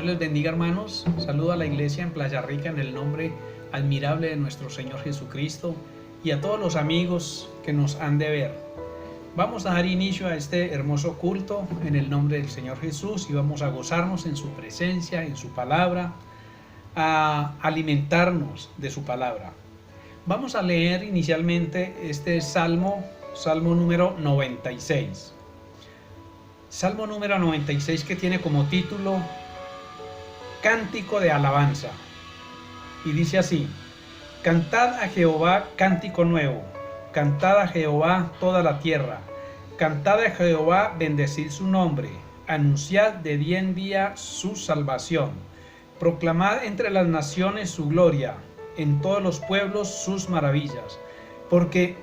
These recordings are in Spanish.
Dios les bendiga, hermanos. Saludo a la iglesia en Playa Rica en el nombre admirable de nuestro Señor Jesucristo y a todos los amigos que nos han de ver. Vamos a dar inicio a este hermoso culto en el nombre del Señor Jesús y vamos a gozarnos en su presencia, en su palabra, a alimentarnos de su palabra. Vamos a leer inicialmente este Salmo número 96. Salmo número 96, que tiene como título Cántico de alabanza. Y dice así: Cantad a Jehová cántico nuevo, cantad a Jehová toda la tierra, cantad a Jehová, bendecid su nombre, anunciad de día en día su salvación, proclamad entre las naciones su gloria, en todos los pueblos sus maravillas, porque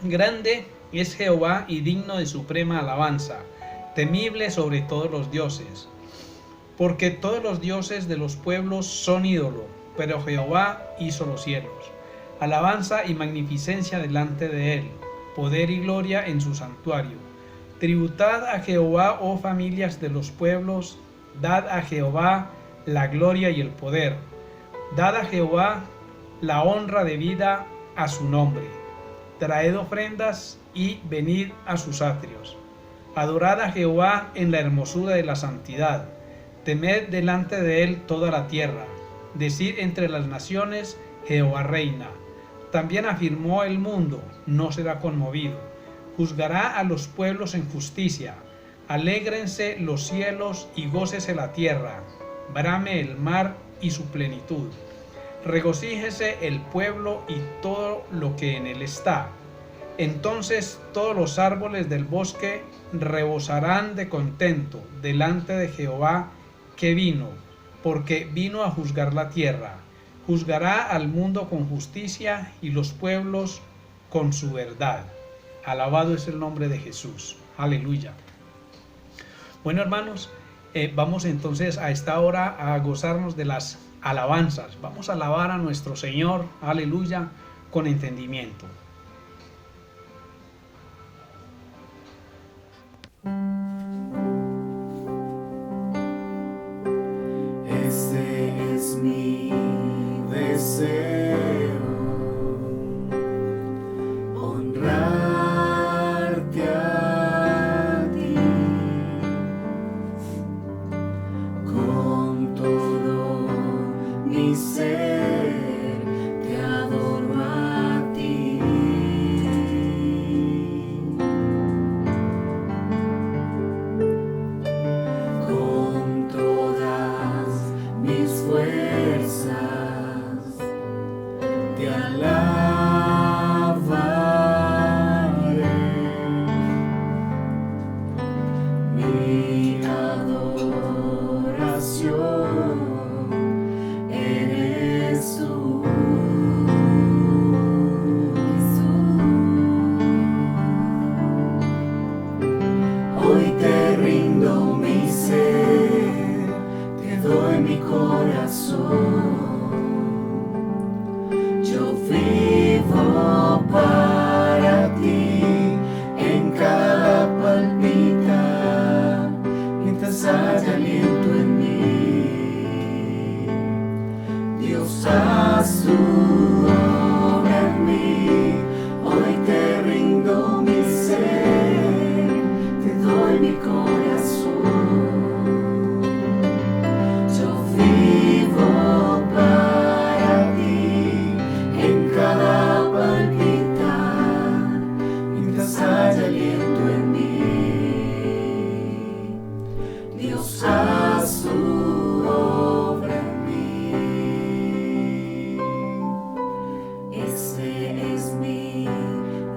grande es Jehová y digno de suprema alabanza, temible sobre todos los dioses. Porque todos los dioses de los pueblos son ídolo, pero Jehová hizo los cielos. Alabanza y magnificencia delante de él, poder y gloria en su santuario. Tributad a Jehová, oh familias de los pueblos, dad a Jehová la gloria y el poder. Dad a Jehová la honra debida a su nombre. Traed ofrendas y venid a sus atrios. Adorad a Jehová en la hermosura de la santidad. Temed delante de él toda la tierra. Decid entre las naciones, Jehová reina. También afirmó el mundo, no será conmovido. Juzgará a los pueblos en justicia. Alégrense los cielos y gócese la tierra. Brame el mar y su plenitud. Regocíjese el pueblo y todo lo que en él está. Entonces todos los árboles del bosque rebosarán de contento delante de Jehová que vino, porque vino a juzgar la tierra. Juzgará al mundo con justicia y los pueblos con su verdad. Alabado es el nombre de Jesús. Aleluya. Bueno, hermanos, vamos entonces a esta hora a gozarnos de las alabanzas. Vamos a alabar a nuestro Señor, aleluya, con entendimiento. Este es mi deseo, honrarte a ti con todo mi ser, te adoro a ti. Con todas mis fuerzas te alabaré. Mi adoración eres tú, Jesús. Hoy te rindo mi ser, te doy mi corazón. Yo vivo para ti en cada palpitar, mientras haya aliento en mí. Dios, haz tu obra en mí. Hoy te rindo mi ser, te doy mi corazón. Yo vivo para ti en cada palpitar, mientras haya aliento en mí. Dios, haz tu obra en mí. Este es mi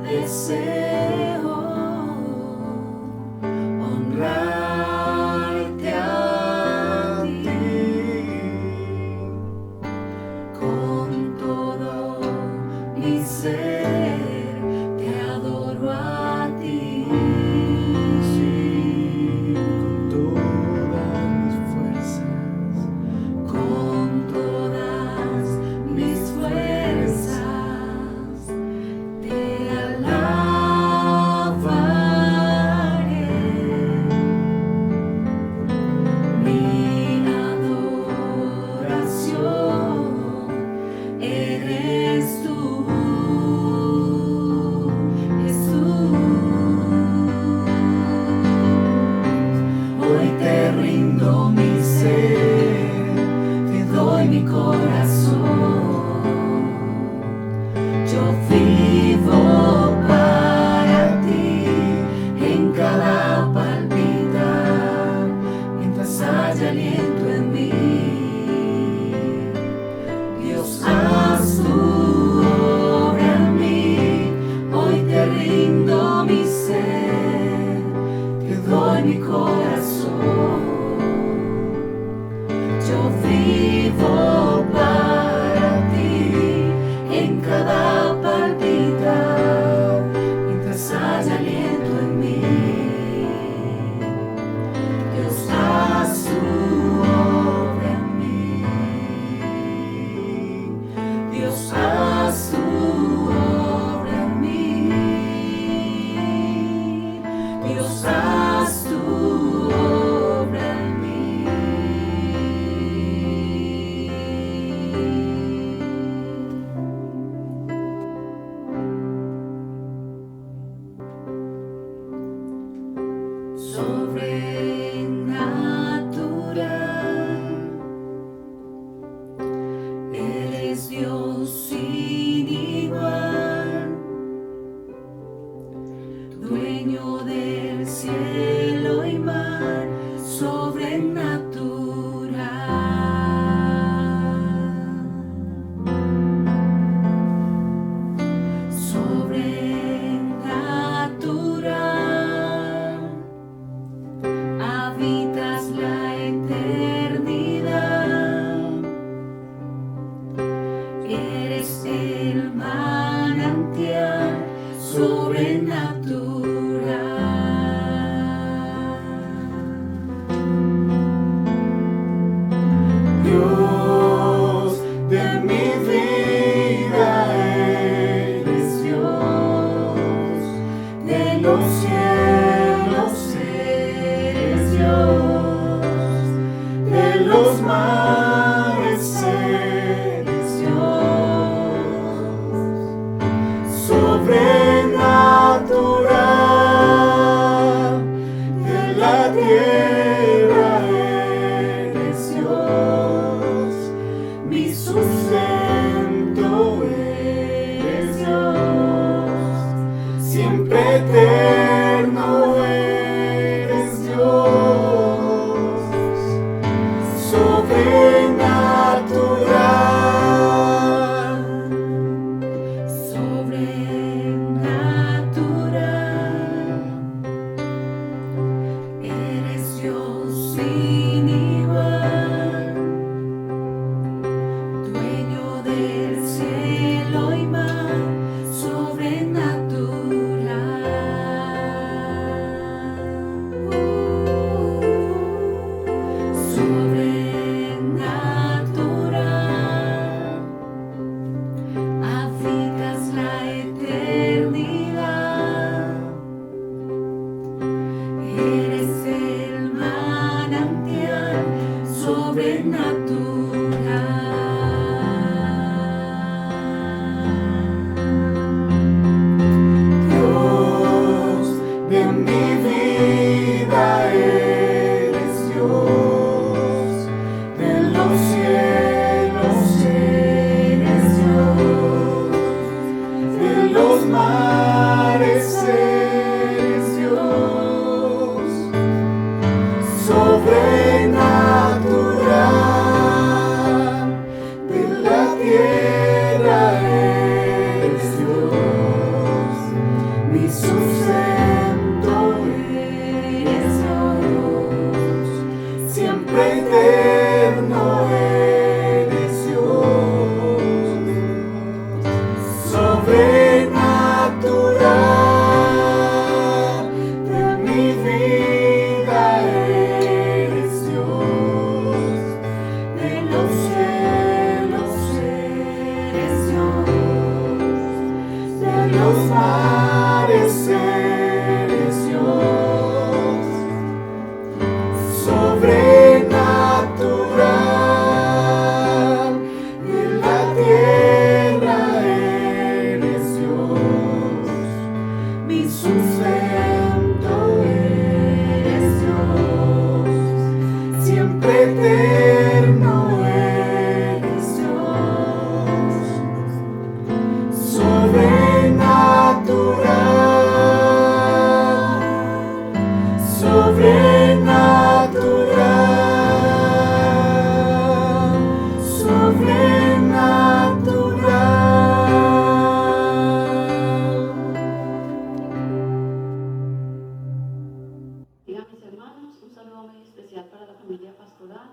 deseo, honrarte a ti con todo mi ser, te adoro a ti. Sí, con todas mis fuerzas, con todas mis fuerzas te alabaré. cielo y mar, sobrenatural, habitas la eternidad, eres el manantial sobrenatural. Dios de mi vida, eres Dios, de los cielos eres Dios, de los mares eres Dios, sobrenatural, de la tierra eres Dios, mi sustento eres Dios, siempre eterno eres Dios, sobrenatural, sobrenatural, eres Dios sin igual, dueño del cielo y mar, sobrenatural, habitas la eternidad, eres el manantial sobrenatural. Dios de mi vida, eres Dios, de los cielos eres Dios, de los mares eres Dios, sobrenatural, de la tierra eres Dios, mi sustento eres Dios, siempre eterno eres Dios, sobrenatural, de mi vida eres Dios, de los cielos eres Dios, de los mares eres Dios, sobrenatural, de la tierra eres Dios, mi sustento eres Dios, siempre eterno eres Dios, sobrenatural, sobrenatural, sobrenatural. Diga mis hermanos, un saludo muy especial para la familia pastoral,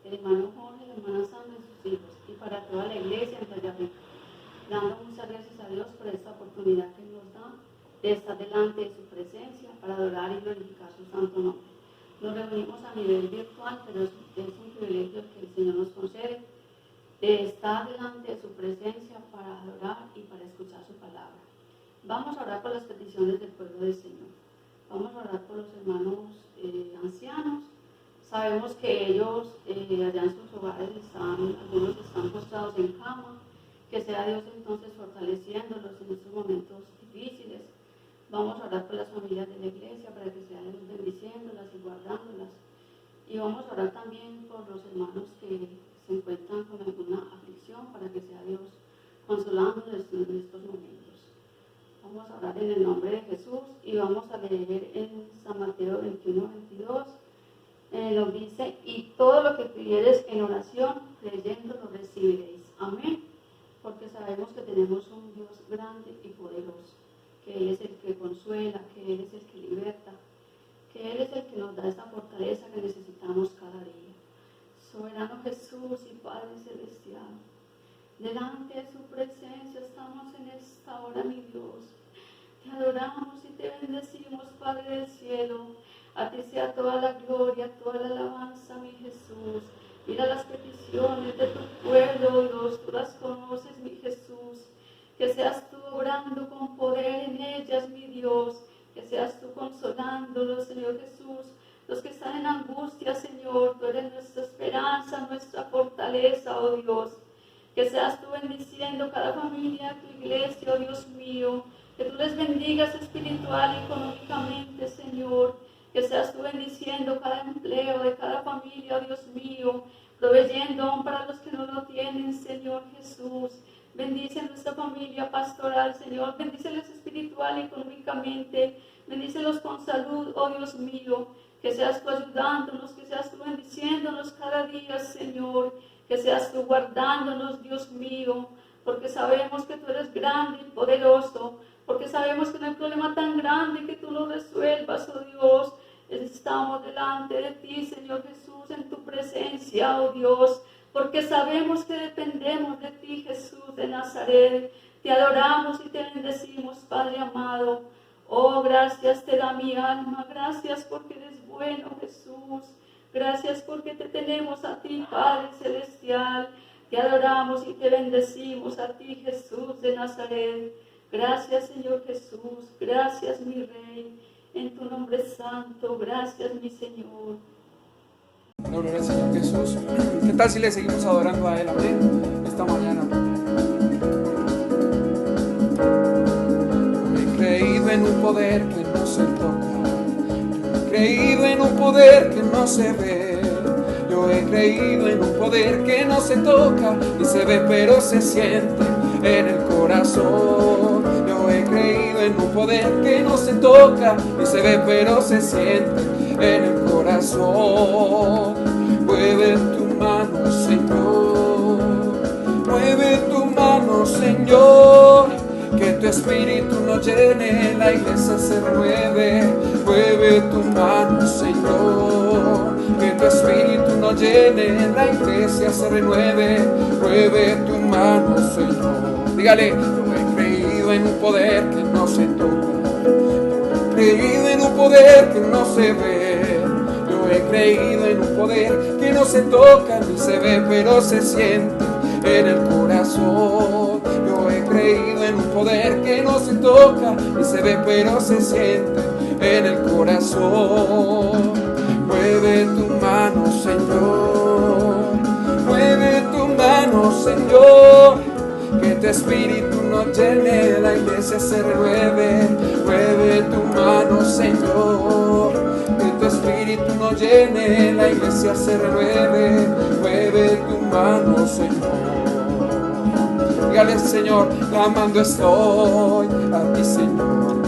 el hermano Jorge, la hermana Sandra y sus hijos, y para toda la iglesia en Playa Rica, dando muchas gracias a Dios por esta oportunidad que nos da de estar delante de su presencia para adorar y glorificar su santo nombre. Nos reunimos a nivel virtual, pero es un privilegio que el Señor nos concede de estar delante de su presencia para adorar y para escuchar su palabra. Vamos a orar por las peticiones del pueblo del Señor. Vamos a orar por los hermanos ancianos. Sabemos que ellos allá en sus hogares algunos están postrados en cama, que sea Dios entonces fortaleciéndolos en estos momentos difíciles. Vamos a orar por las familias de la iglesia para que sea Dios bendiciéndolas y guardándolas. Y vamos a orar también por los hermanos que se encuentran con alguna aflicción para que sea Dios consolándoles en estos momentos. Vamos a orar en el nombre de Jesús y vamos a leer en San Mateo 21-22. Nos dice, y todo lo que pidieres en oración, creyendo lo recibiréis. Amén. Porque sabemos que tenemos un Dios grande y poderoso, que Él es el que consuela, que Él es el que liberta, que Él es el que nos da esa fortaleza que necesitamos cada día. Soberano Jesús y Padre Celestial, delante de su presencia estamos en esta hora, mi Dios. Te adoramos y te bendecimos, Padre del cielo. A ti sea toda la gloria, toda la alabanza, mi Jesús. Mira las peticiones de tu pueblo, Dios, tú las conoces, mi Jesús. Que seas tú obrando con poder en ellas, mi Dios. Que seas tú consolándolos, Señor Jesús. Los que están en angustia, Señor, tú eres nuestra esperanza, nuestra fortaleza, oh Dios. Que seas tú bendiciendo cada familia, tu iglesia, oh Dios mío. Que tú les bendigas espiritual y económicamente, Señor. Que seas tú bendiciendo cada empleo de cada familia, oh Dios mío. Proveyendo aún para los que no lo tienen, Señor Jesús. Bendice a nuestra familia pastoral, Señor. Bendíceles espiritual y económicamente. Bendícelos con salud, oh Dios mío. Que seas tú ayudándonos, que seas tú bendiciéndonos cada día, Señor. Que seas tú guardándonos, Dios mío. Porque sabemos que tú eres grande y poderoso. Porque sabemos que no hay problema tan grande que tú no resuelvas, oh Dios. Estamos delante de ti, Señor Jesús, en tu presencia, oh Dios. Porque sabemos que dependemos de ti, Jesús de Nazaret. Te adoramos y te bendecimos, Padre amado. Oh, gracias te da mi alma. Gracias porque eres bueno, Jesús. Gracias porque te tenemos a ti, Padre Celestial. Te adoramos y te bendecimos a ti, Jesús de Nazaret. Gracias, Señor Jesús. Gracias, mi Rey. En tu nombre santo. Gracias, mi Señor. Gloria al Señor Jesús. ¿Qué tal si le seguimos adorando a Él? Amén. Esta mañana. He creído en un poder que no se toca. He creído en un poder que no se ve. Yo he creído en un poder que no se toca ni se ve, pero se siente en el corazón. Yo he creído en un poder que no se toca ni se ve, pero se siente en el corazón. Mueve tu mano, Señor. Mueve tu mano, Señor. Que tu espíritu nos llene, la iglesia se renueve. Mueve tu mano, Señor. Que tu espíritu nos llene, la iglesia se renueve. Mueve tu mano, Señor. Dígale, yo he creído en un poder que no se toca. Yo he creído en un poder que no se ve. Yo he creído en un poder que no se toca ni se ve, pero se siente en el corazón. Yo he creído en un poder que no se toca ni se ve, pero se siente en el corazón. Mueve tu mano, Señor. Mueve tu mano, Señor. Que tu espíritu nos llene, la iglesia se renueve. Mueve tu mano, Señor. Que tu espíritu nos llene, la iglesia se renueve. Mueve tu mano, Señor. Dígale, Señor, clamando estoy a ti, Señor.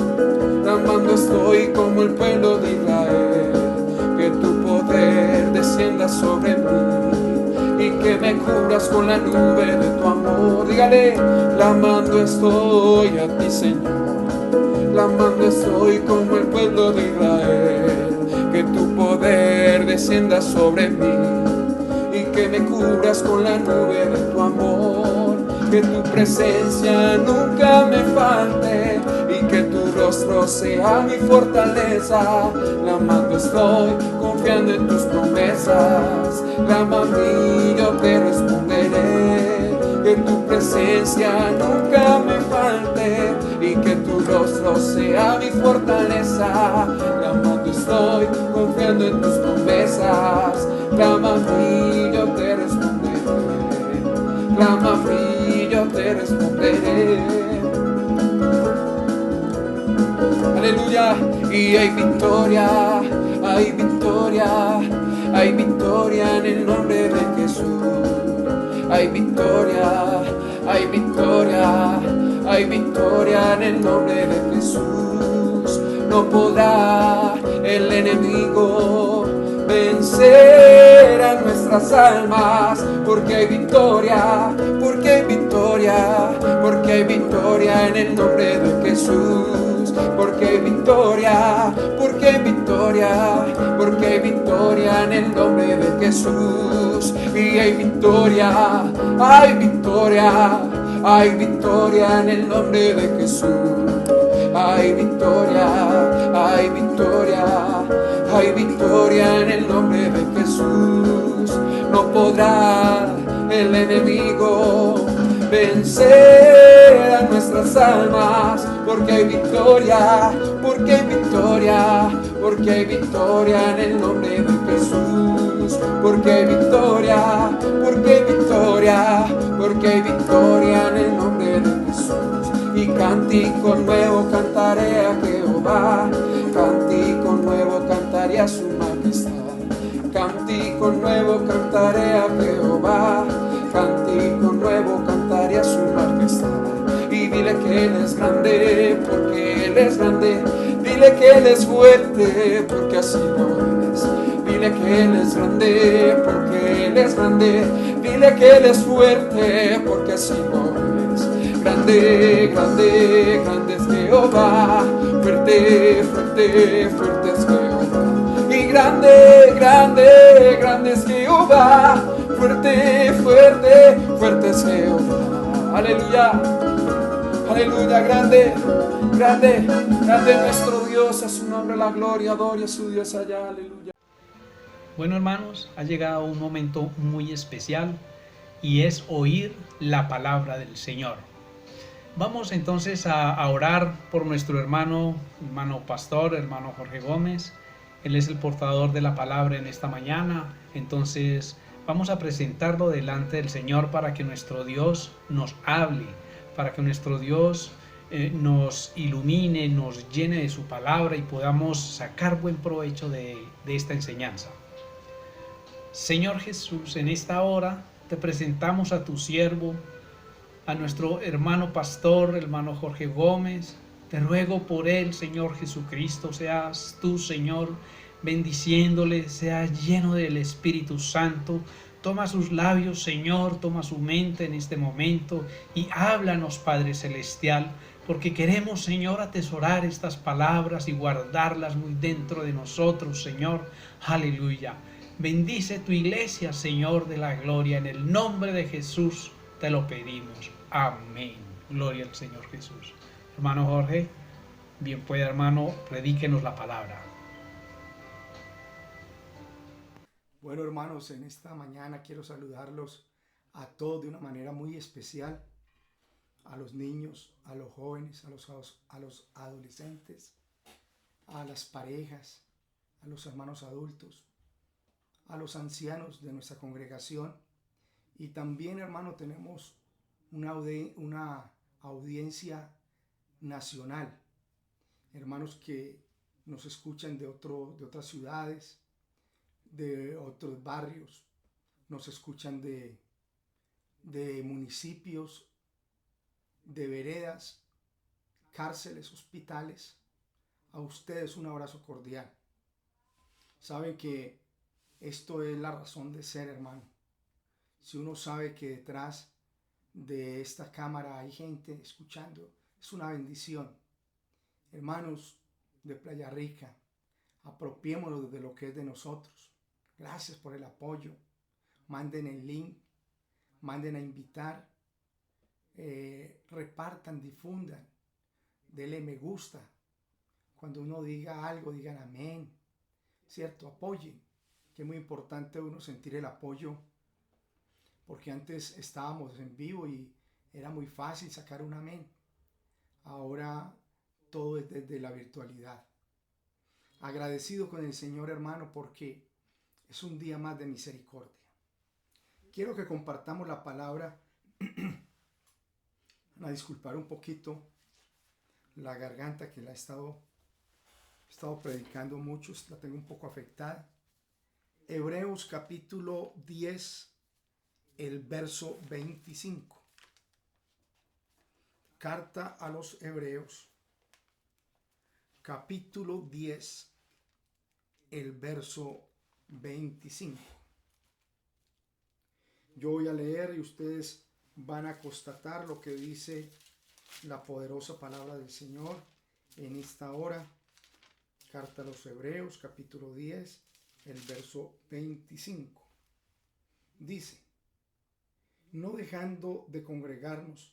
Clamando estoy como el pueblo de Israel. Que tu poder descienda sobre mí y que me cubras con la nube de tu amor. Dígale, clamando estoy a ti, Señor. Clamando estoy como el pueblo de Israel. Que tu poder descienda sobre mí y que me cubras con la nube de tu amor. Que tu presencia nunca me falte y que tu rostro sea mi fortaleza. Clamando estoy, confiando en tus promesas. Clama a mí, yo te responderé. Que tu presencia nunca me falte y que tu rostro sea mi fortaleza. Clamando estoy, confiando en tus promesas. Clama a mí, yo te responderé. Clama a mí, yo te responderé. Aleluya. Y hay victoria, hay victoria, hay victoria en el nombre de Jesús. Hay victoria, hay victoria, hay victoria en el nombre de Jesús. No podrá el enemigo vencer a nuestras almas, porque hay victoria, porque hay victoria, porque hay victoria en el nombre de Jesús, porque hay victoria, porque hay victoria, porque hay victoria en el nombre de Jesús. Y hay victoria, hay victoria, hay victoria en el nombre de Jesús. Hay victoria, hay victoria, hay victoria en el nombre de Jesús. No podrá el enemigo vencer a nuestras almas, porque hay victoria, porque hay victoria, porque hay victoria en el nombre de Jesús. Porque hay victoria, porque hay victoria, porque hay victoria en el nombre de Jesús. Y cántico nuevo cantaré a Jehová, cántico nuevo cantaré a su majestad. Cántico nuevo cantaré a Jehová, cántico nuevo cantaré a su majestad. Y dile que Él es grande, porque Él es grande. Dile que Él es fuerte, porque así lo es. Dile que Él es grande, porque Él es grande. Dile que Él es fuerte, porque así lo es. Grande, grande, grande es Jehová. Fuerte, fuerte, fuerte es Jehová. Y grande, grande, grande es Jehová. Fuerte, fuerte, fuerte es Jehová. Aleluya, aleluya. Grande, grande, grande nuestro Dios. A su nombre la gloria, adore a su Dios allá. Aleluya. Bueno, hermanos, ha llegado un momento muy especial y es oír la palabra del Señor. Vamos entonces a orar por nuestro hermano pastor, hermano Jorge Gómez. Él es el portador de la palabra en esta mañana. Entonces vamos a presentarlo delante del Señor para que nuestro Dios nos hable, para que nuestro Dios nos ilumine, nos llene de su palabra y podamos sacar buen provecho de esta enseñanza. Señor Jesús, en esta hora te presentamos a tu siervo, a nuestro hermano pastor, hermano Jorge Gómez. Te ruego por él, Señor Jesucristo, seas tú, Señor, bendiciéndole, sea lleno del Espíritu Santo. Toma sus labios, Señor, toma su mente en este momento y háblanos, Padre Celestial, porque queremos, Señor, atesorar estas palabras y guardarlas muy dentro de nosotros, Señor. Aleluya. Bendice tu iglesia, Señor de la gloria, en el nombre de Jesús te lo pedimos. Amén. Gloria al Señor Jesús. Hermano Jorge, bien puede, hermano, predíquenos la palabra. Bueno, hermanos, en esta mañana quiero saludarlos a todos de una manera muy especial, a los niños, a los jóvenes, a los adolescentes, a las parejas, a los hermanos adultos, a los ancianos de nuestra congregación. Y también, hermano, tenemos una audiencia nacional, hermanos que nos escuchan de otras ciudades, de otros barrios, nos escuchan de municipios, de veredas, cárceles, hospitales. A ustedes un abrazo cordial. Saben que esto es la razón de ser, hermano. Si uno sabe que detrás de esta cámara hay gente escuchando, es una bendición. Hermanos de Playa Rica, apropiémonos de lo que es de nosotros. Gracias por el apoyo. Manden el link, manden a invitar, repartan, difundan, denle me gusta. Cuando uno diga algo, digan amén, ¿cierto? Apoyen, que es muy importante uno sentir el apoyo, porque antes estábamos en vivo y era muy fácil sacar un amén. Ahora todo es desde la virtualidad. Agradecido con el Señor, hermano, porque es un día más de misericordia. Quiero que compartamos la palabra. Van a disculpar un poquito la garganta, que la he estado predicando mucho, la tengo un poco afectada. Hebreos capítulo 10, el verso 25. Carta a los Hebreos, capítulo 10, el verso 25. Yo voy a leer y ustedes van a constatar lo que dice la poderosa palabra del Señor en esta hora. Carta a los Hebreos, capítulo 10, el verso 25. Dice: no dejando de congregarnos,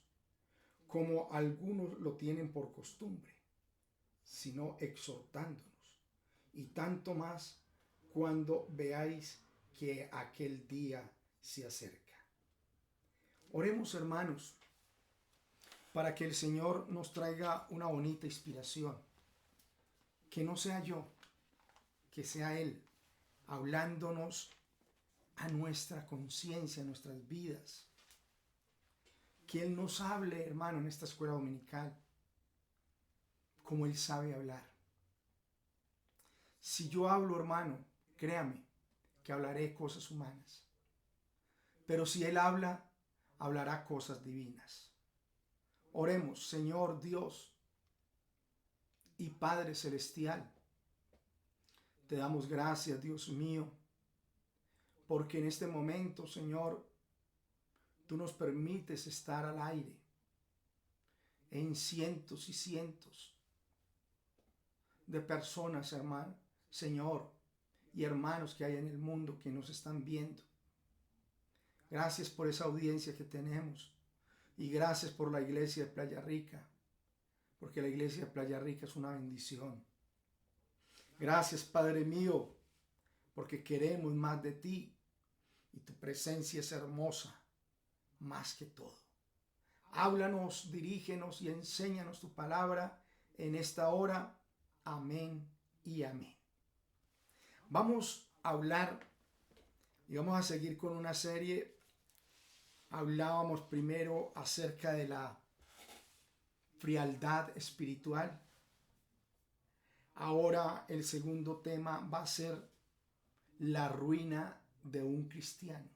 como algunos lo tienen por costumbre, sino exhortándonos, y tanto más cuando veáis que aquel día se acerca. Oremos, hermanos, para que el Señor nos traiga una bonita inspiración. Que no sea yo, que sea Él, hablándonos a nuestra conciencia, a nuestras vidas. Que Él nos hable, hermano, en esta escuela dominical, como Él sabe hablar. Si yo hablo, hermano, créame que hablaré cosas humanas. Pero si Él habla, hablará cosas divinas. Oremos. Señor Dios y Padre Celestial, te damos gracias, Dios mío, porque en este momento, Señor, tú nos permites estar al aire en cientos y cientos de personas, hermano, Señor, y hermanos que hay en el mundo que nos están viendo. Gracias por esa audiencia que tenemos y gracias por la iglesia de Playa Rica, porque la iglesia de Playa Rica es una bendición. Gracias, Padre mío, porque queremos más de ti y tu presencia es hermosa más que todo. Háblanos, dirígenos y enséñanos tu palabra en esta hora. Amén y amén. Vamos a hablar y vamos a seguir con una serie. Hablábamos primero acerca de la frialdad espiritual. Ahora el segundo tema va a ser la ruina de un cristiano.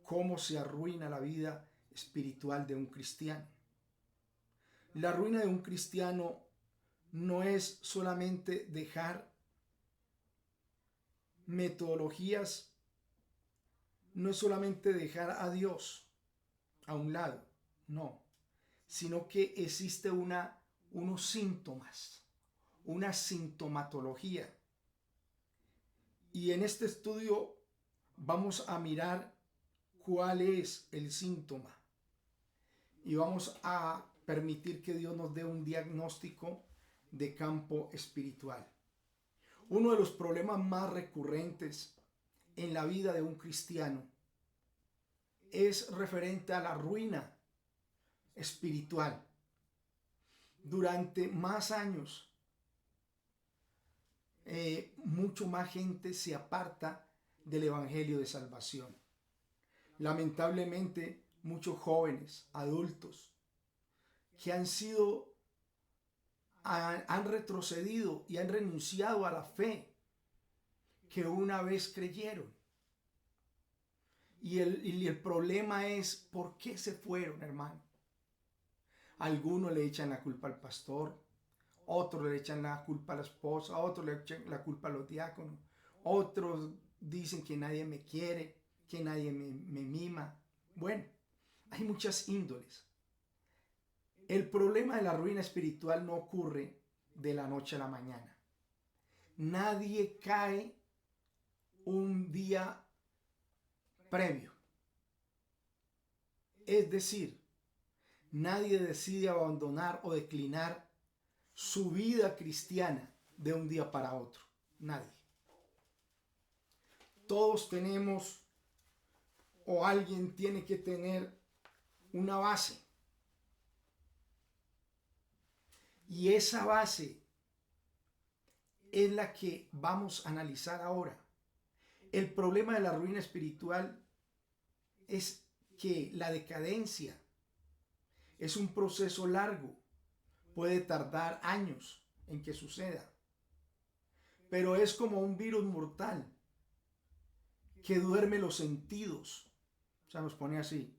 Cómo se arruina la vida espiritual de un cristiano. La ruina de un cristiano no es solamente dejar metodologías, no es solamente dejar a Dios a un lado, no, sino que existe unos síntomas, una sintomatología. Y en este estudio vamos a mirar cuál es el síntoma y vamos a permitir que Dios nos dé un diagnóstico de campo espiritual. Uno de los problemas más recurrentes en la vida de un cristiano es referente a la ruina espiritual. Durante más años, mucho más gente se aparta del evangelio de salvación. Lamentablemente, muchos jóvenes, adultos, que han retrocedido y han renunciado a la fe que una vez creyeron. Y el problema es ¿por qué se fueron, hermano? Algunos le echan la culpa al pastor, otros le echan la culpa a la esposa, otros le echan la culpa a los diáconos, otros dicen que nadie me quiere, que nadie me mima. Bueno, hay muchas índoles. El problema de la ruina espiritual no ocurre de la noche a la mañana. Nadie cae un día previo. Es decir, nadie decide abandonar o declinar su vida cristiana de un día para otro. Nadie. Todos tenemos, o alguien tiene que tener una base. Y esa base es la que vamos a analizar ahora. El problema de la ruina espiritual es que la decadencia es un proceso largo, puede tardar años en que suceda, pero es como un virus mortal que duerme los sentidos, o sea, nos pone así,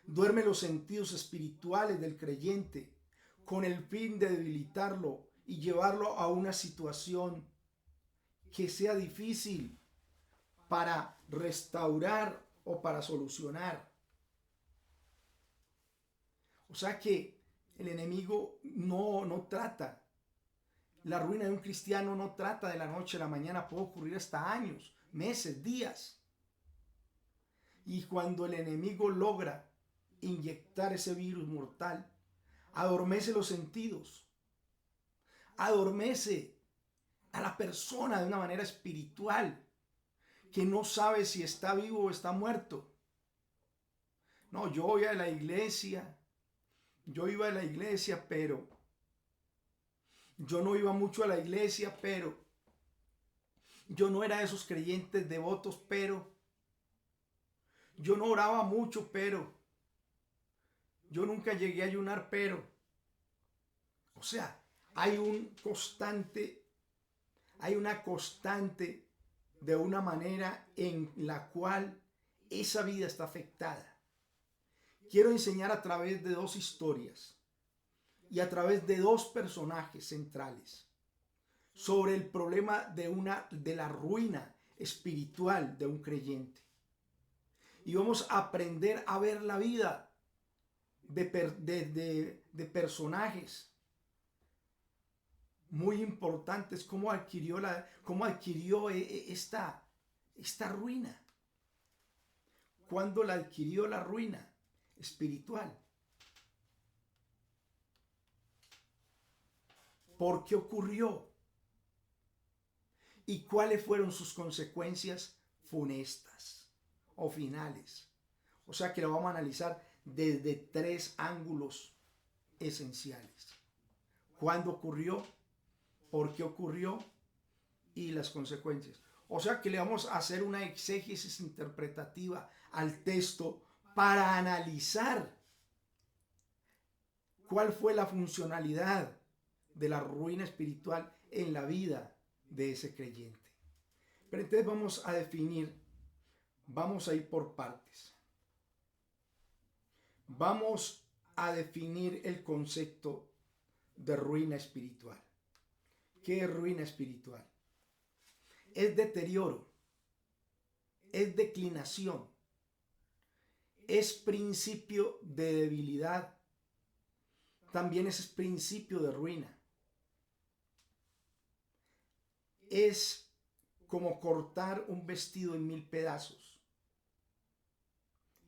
duerme los sentidos espirituales del creyente con el fin de debilitarlo y llevarlo a una situación que sea difícil para restaurar o para solucionar. O sea que el enemigo no trata. La ruina de un cristiano no trata de la noche a la mañana, puede ocurrir hasta años, meses, días. Y cuando el enemigo logra inyectar ese virus mortal, adormece los sentidos, adormece a la persona de una manera espiritual, que no sabe si está vivo o está muerto. No, yo voy a la iglesia, yo iba a la iglesia, pero yo no iba mucho a la iglesia, pero yo no era de esos creyentes devotos, pero yo no oraba mucho, pero yo nunca llegué a ayunar, pero. O sea, hay una constante de una manera en la cual esa vida está afectada. Quiero enseñar a través de dos historias y a través de dos personajes centrales sobre el problema de la ruina espiritual de un creyente. Y vamos a aprender a ver la vida de personajes muy importantes, cómo adquirió esta ruina. ¿Cuándo la adquirió la ruina espiritual? ¿Por qué ocurrió? ¿Y cuáles fueron sus consecuencias funestas o finales? O sea que lo vamos a analizar desde tres ángulos esenciales. ¿Cuándo ocurrió? ¿Por qué ocurrió? Y las consecuencias. O sea que le vamos a hacer una exégesis interpretativa al texto para analizar cuál fue la funcionalidad de la ruina espiritual en la vida de ese creyente. Pero entonces vamos a ir por partes. Vamos a definir el concepto de ruina espiritual. ¿Qué es ruina espiritual? Es deterioro, es declinación, es principio de debilidad, también es principio de ruina. Es como cortar un vestido en 1000 pedazos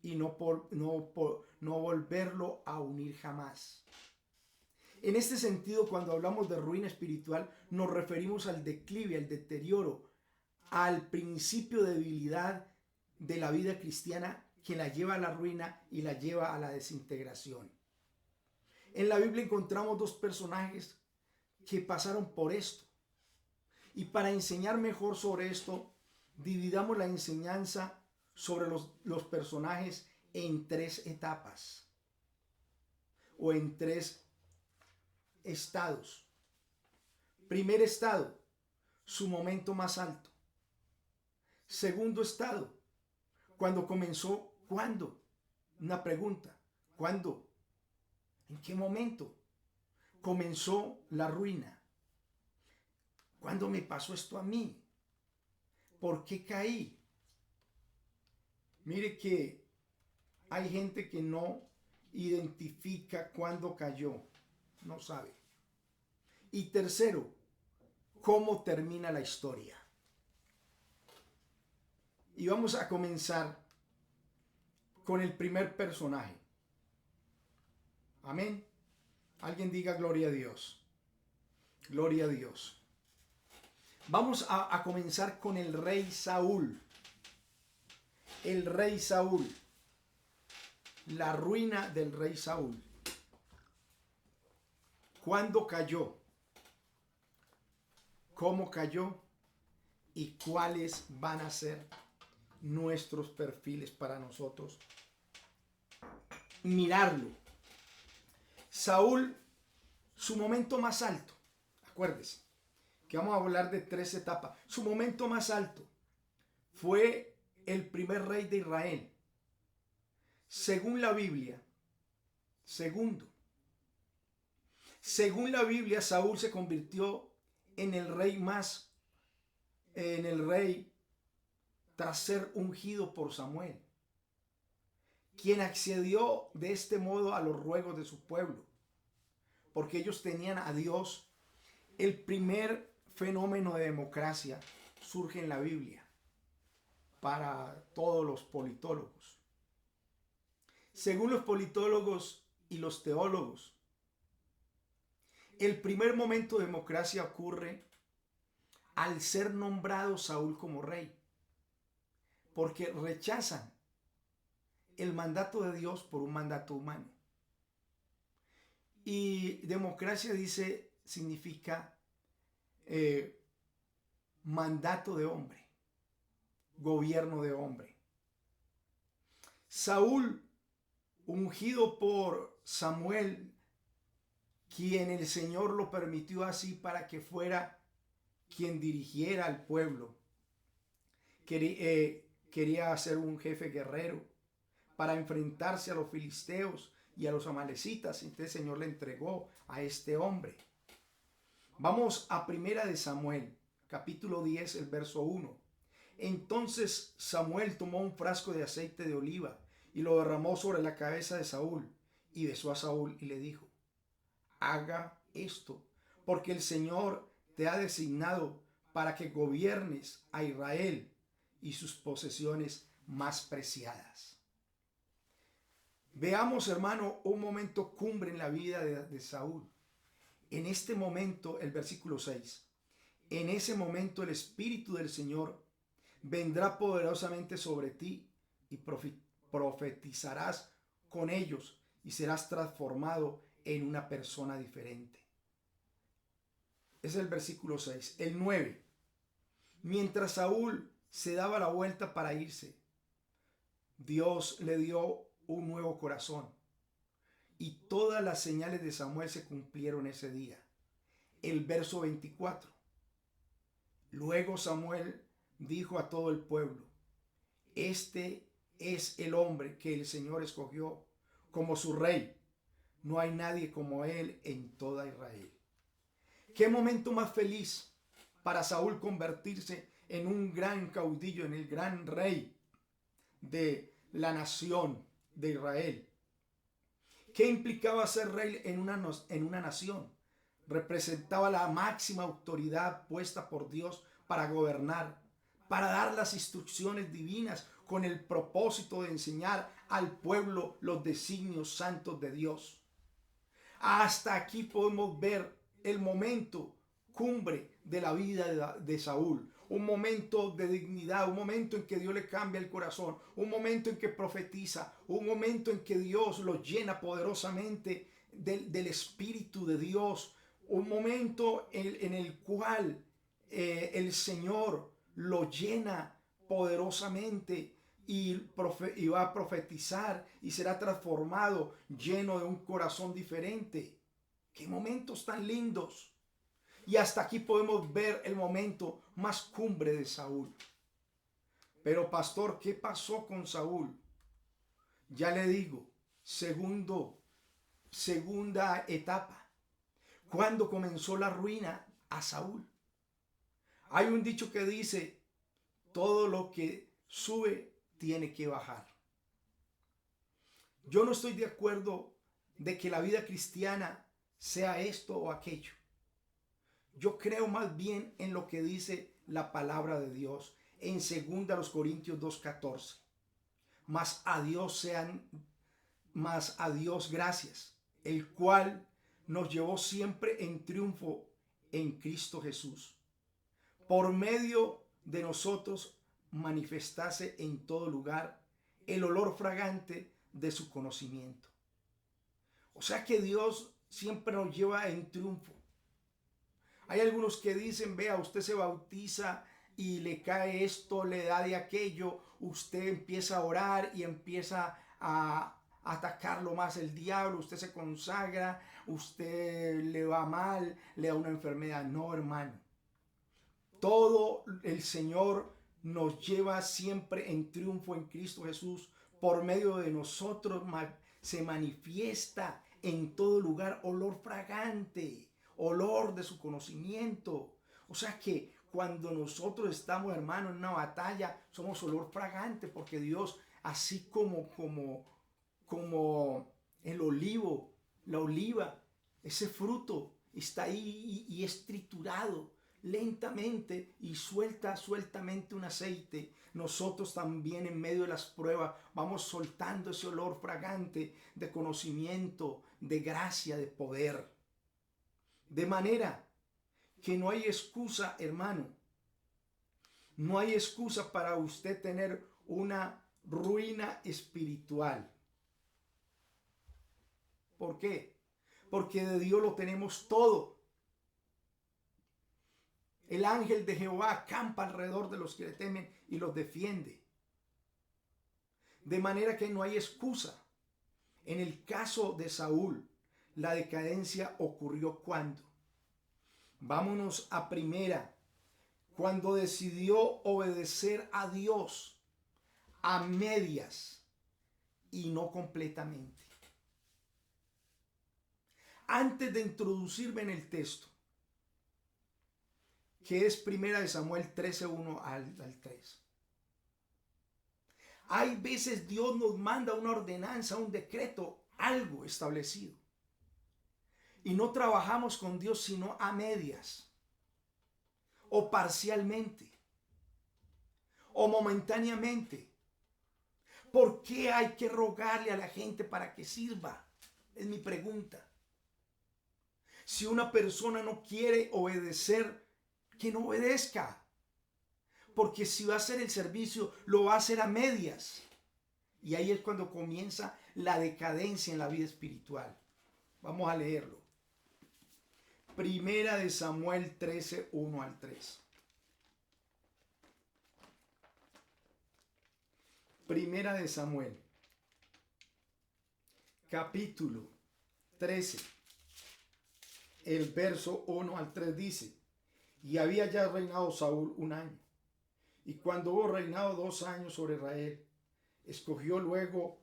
y no volverlo a unir jamás. En este sentido, cuando hablamos de ruina espiritual, nos referimos al declive, al deterioro, al principio de debilidad de la vida cristiana que la lleva a la ruina y la lleva a la desintegración. En la Biblia encontramos dos personajes que pasaron por esto. Y para enseñar mejor sobre esto, dividamos la enseñanza sobre los personajes en tres etapas o en tres estados. Primer estado, su momento más alto. Segundo estado, cuando comenzó, ¿cuándo? Una pregunta, ¿cuándo? ¿En qué momento comenzó la ruina? ¿Cuándo me pasó esto a mí? ¿Por qué caí? Mire que hay gente que no identifica cuándo cayó, no sabe. Y tercero, ¿cómo termina la historia? Y vamos a comenzar con el primer personaje. Amén. Alguien diga gloria a Dios. Gloria a Dios. Vamos a comenzar con el rey Saúl. El rey Saúl. La ruina del rey Saúl. ¿Cuándo cayó? ¿Cómo cayó? ¿Y cuáles van a ser nuestros perfiles para nosotros mirarlo? Saúl, su momento más alto. Acuérdese que vamos a hablar de tres etapas. Su momento más alto fue el primer rey de Israel. según la Biblia, según la Biblia, Saúl se convirtió en el rey tras ser ungido por Samuel, quien accedió de este modo a los ruegos de su pueblo, porque ellos tenían a Dios. El primer fenómeno de democracia surge en la Biblia para todos los politólogos. Según los politólogos y los teólogos, el primer momento de democracia ocurre al ser nombrado Saúl como rey, porque rechazan el mandato de Dios por un mandato humano. Y democracia significa mandato de hombre, gobierno de hombre. Saúl, ungido por Samuel, quien el Señor lo permitió así para que fuera quien dirigiera al pueblo, quería ser un jefe guerrero para enfrentarse a los filisteos y a los amalecitas. Entonces el Señor le entregó a este hombre. Vamos a Primera de Samuel, capítulo 10, el verso 1. Entonces Samuel tomó un frasco de aceite de oliva y lo derramó sobre la cabeza de Saúl, y besó a Saúl y le dijo: haga esto, porque el Señor te ha designado para que gobiernes a Israel y sus posesiones más preciadas. Veamos, hermano, un momento cumbre en la vida de Saúl. En este momento, el versículo 6, en ese momento el Espíritu del Señor vendrá poderosamente sobre ti y profetizarás con ellos y serás transformado en una persona diferente. Es el versículo 6. El 9. Mientras Saúl se daba la vuelta para irse, Dios le dio un nuevo corazón. Y todas las señales de Samuel se cumplieron ese día. El verso 24. Luego Samuel dijo a todo el pueblo: este es el hombre que el Señor escogió como su rey. No hay nadie como él en toda Israel. Qué momento más feliz para Saúl convertirse en un gran caudillo, en el gran rey de la nación de Israel. ¿Qué implicaba ser rey en una nación? Representaba la máxima autoridad puesta por Dios para gobernar, para dar las instrucciones divinas con el propósito de enseñar al pueblo los designios santos de Dios. Hasta aquí podemos ver el momento cumbre de la vida de Saúl. Un momento de dignidad, un momento en que Dios le cambia el corazón, un momento en que profetiza, un momento en que Dios lo llena poderosamente del Espíritu de Dios, un momento en el cual el Señor lo llena poderosamente y va a profetizar y será transformado, lleno de un corazón diferente. ¡Qué momentos tan lindos! Y hasta aquí podemos ver el momento más cumbre de Saúl. Pero pastor, ¿qué pasó con Saúl? Ya le digo, segunda etapa. ¿Cuándo comenzó la ruina a Saúl? Hay un dicho que dice: todo lo que sube tiene que bajar. Yo no estoy de acuerdo de que la vida cristiana sea esto o aquello. Yo creo más bien en lo que dice la palabra de Dios en 2 Corintios 2:14. Mas a Dios gracias, el cual nos llevó siempre en triunfo en Cristo Jesús. Por medio de nosotros manifestase en todo lugar el olor fragante de su conocimiento. O sea que Dios siempre nos lleva en triunfo. Hay algunos que dicen: vea, usted se bautiza y le cae esto, le da de aquello, usted empieza a orar y empieza a atacarlo más el diablo, usted se consagra, usted le va mal, le da una enfermedad. No, hermano. Todo el Señor nos lleva siempre en triunfo en Cristo Jesús por medio de nosotros se manifiesta en todo lugar olor fragante, olor de su conocimiento. O sea que cuando nosotros estamos, hermano, en una batalla, somos olor fragante, porque Dios, así como el olivo, la oliva, ese fruto está ahí y es triturado lentamente y sueltamente un aceite. Nosotros también en medio de las pruebas vamos soltando ese olor fragante de conocimiento, de gracia, de poder. De manera que no hay excusa, hermano. No hay excusa para usted tener una ruina espiritual. ¿Por qué? Porque de Dios lo tenemos todo. El ángel de Jehová acampa alrededor de los que le temen y los defiende. De manera que no hay excusa. En el caso de Saúl, la decadencia ocurrió ¿cuándo? Vámonos a primera. Cuando decidió obedecer a Dios a medias y no completamente. Antes de introducirme en el texto, que es primera de Samuel 13:1 al 3. Hay veces Dios nos manda una ordenanza, un decreto, algo establecido. Y no trabajamos con Dios sino a medias, o parcialmente, o momentáneamente. ¿Por qué hay que rogarle a la gente para que sirva? Es mi pregunta. Si una persona no quiere obedecer, que no obedezca. Porque si va a hacer el servicio, lo va a hacer a medias. Y ahí es cuando comienza la decadencia en la vida espiritual. Vamos a leerlo. Primera de Samuel 13:1 al 3. Primera de Samuel, capítulo 13, el verso 1 al 3 dice: y había ya reinado Saúl 1 año, y cuando hubo reinado 2 años sobre Israel, escogió luego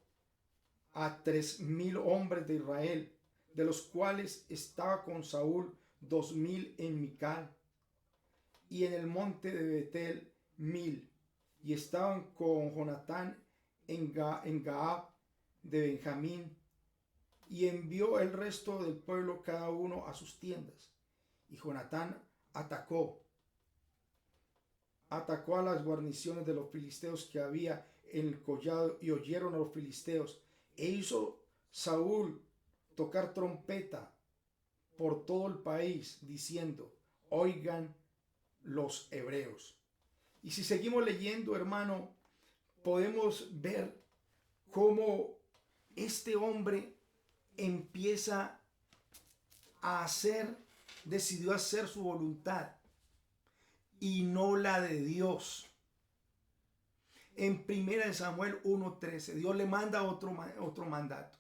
a 3,000 hombres de Israel, de los cuales estaba con Saúl 2,000 en Mical, y en el monte de Betel 1,000, y estaban con Jonatán en Gaab de Benjamín, y envió el resto del pueblo cada uno a sus tiendas. Y Jonatán atacó a las guarniciones de los filisteos que había en el collado, y oyeron a los filisteos, e hizo Saúl tocar trompeta por todo el país, diciendo: oigan los hebreos. Y si seguimos leyendo, hermano, podemos ver cómo este hombre empieza a decidió hacer su voluntad y no la de Dios. En 1 Samuel 1:13, Dios le manda otro mandato,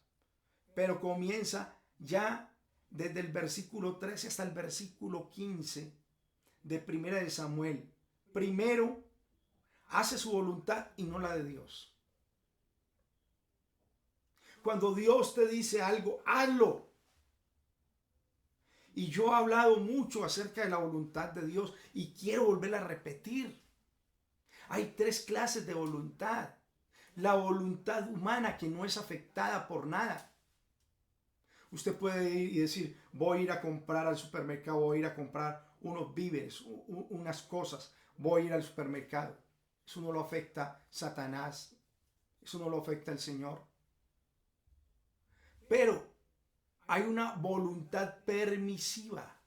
pero comienza ya desde el versículo 13 hasta el versículo 15 de 1 Samuel. Primero hace su voluntad y no la de Dios. Cuando Dios te dice algo, hazlo. Y yo he hablado mucho acerca de la voluntad de Dios y quiero volver a repetir. Hay 3 clases de voluntad. La voluntad humana, que no es afectada por nada. Usted puede ir y decir: voy a ir a comprar al supermercado, voy a ir a comprar unos víveres, unas cosas, voy a ir al supermercado. Eso no lo afecta Satanás, eso no lo afecta el Señor. Pero hay una voluntad permisiva,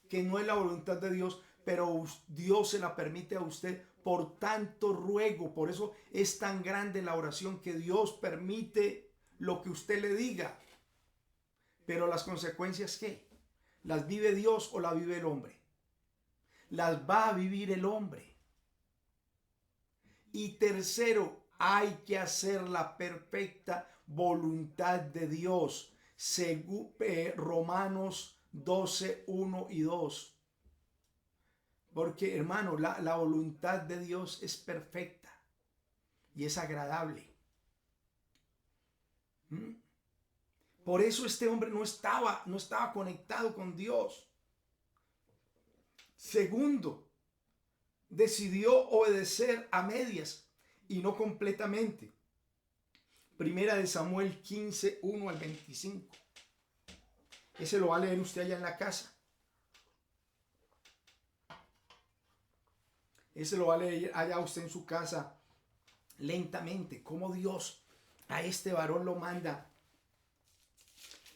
que no es la voluntad de Dios, pero Dios se la permite a usted por tanto ruego. Por eso es tan grande la oración, que Dios permite lo que usted le diga. Pero las consecuencias, ¿qué? ¿Las vive Dios o las vive el hombre? Las va a vivir el hombre. Y tercero, hay que hacer la perfecta voluntad de Dios, según Romanos 12:1 y 2. Porque, hermano, la voluntad de Dios es perfecta y es agradable. ¿Mm? Por eso este hombre no estaba conectado con Dios. Segundo, decidió obedecer a medias y no completamente. Primera de Samuel 15, 1 al 25. Ese lo va a leer usted allá en la casa. Ese lo va a leer allá usted en su casa lentamente. Cómo Dios a este varón lo manda.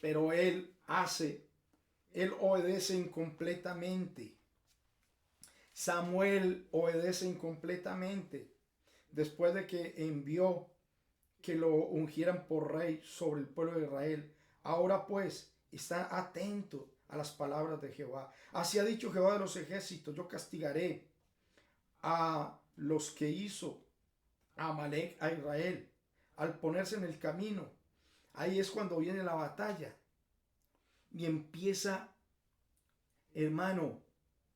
Pero él obedece incompletamente. Samuel obedece incompletamente. Después de que envió que lo ungieran por rey sobre el pueblo de Israel. Ahora pues, está atento a las palabras de Jehová. Así ha dicho Jehová de los ejércitos: yo castigaré a los que hizo Amalek a Israel al ponerse en el camino. Ahí es cuando viene la batalla y empieza, hermano,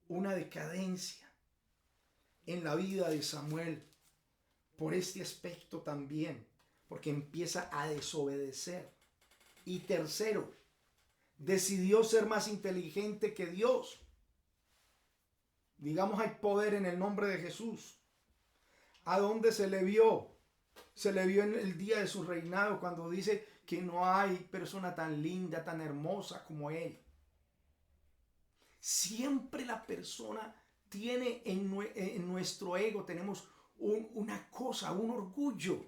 una decadencia en la vida de Samuel por este aspecto también, porque empieza a desobedecer. Y tercero, decidió ser más inteligente que Dios. Digamos, hay poder en el nombre de Jesús. ¿A dónde se le vio? Se le vio en el día de su reinado, cuando dice que no hay persona tan linda, tan hermosa como él. Siempre la persona tiene en nuestro ego, tenemos una cosa, un orgullo.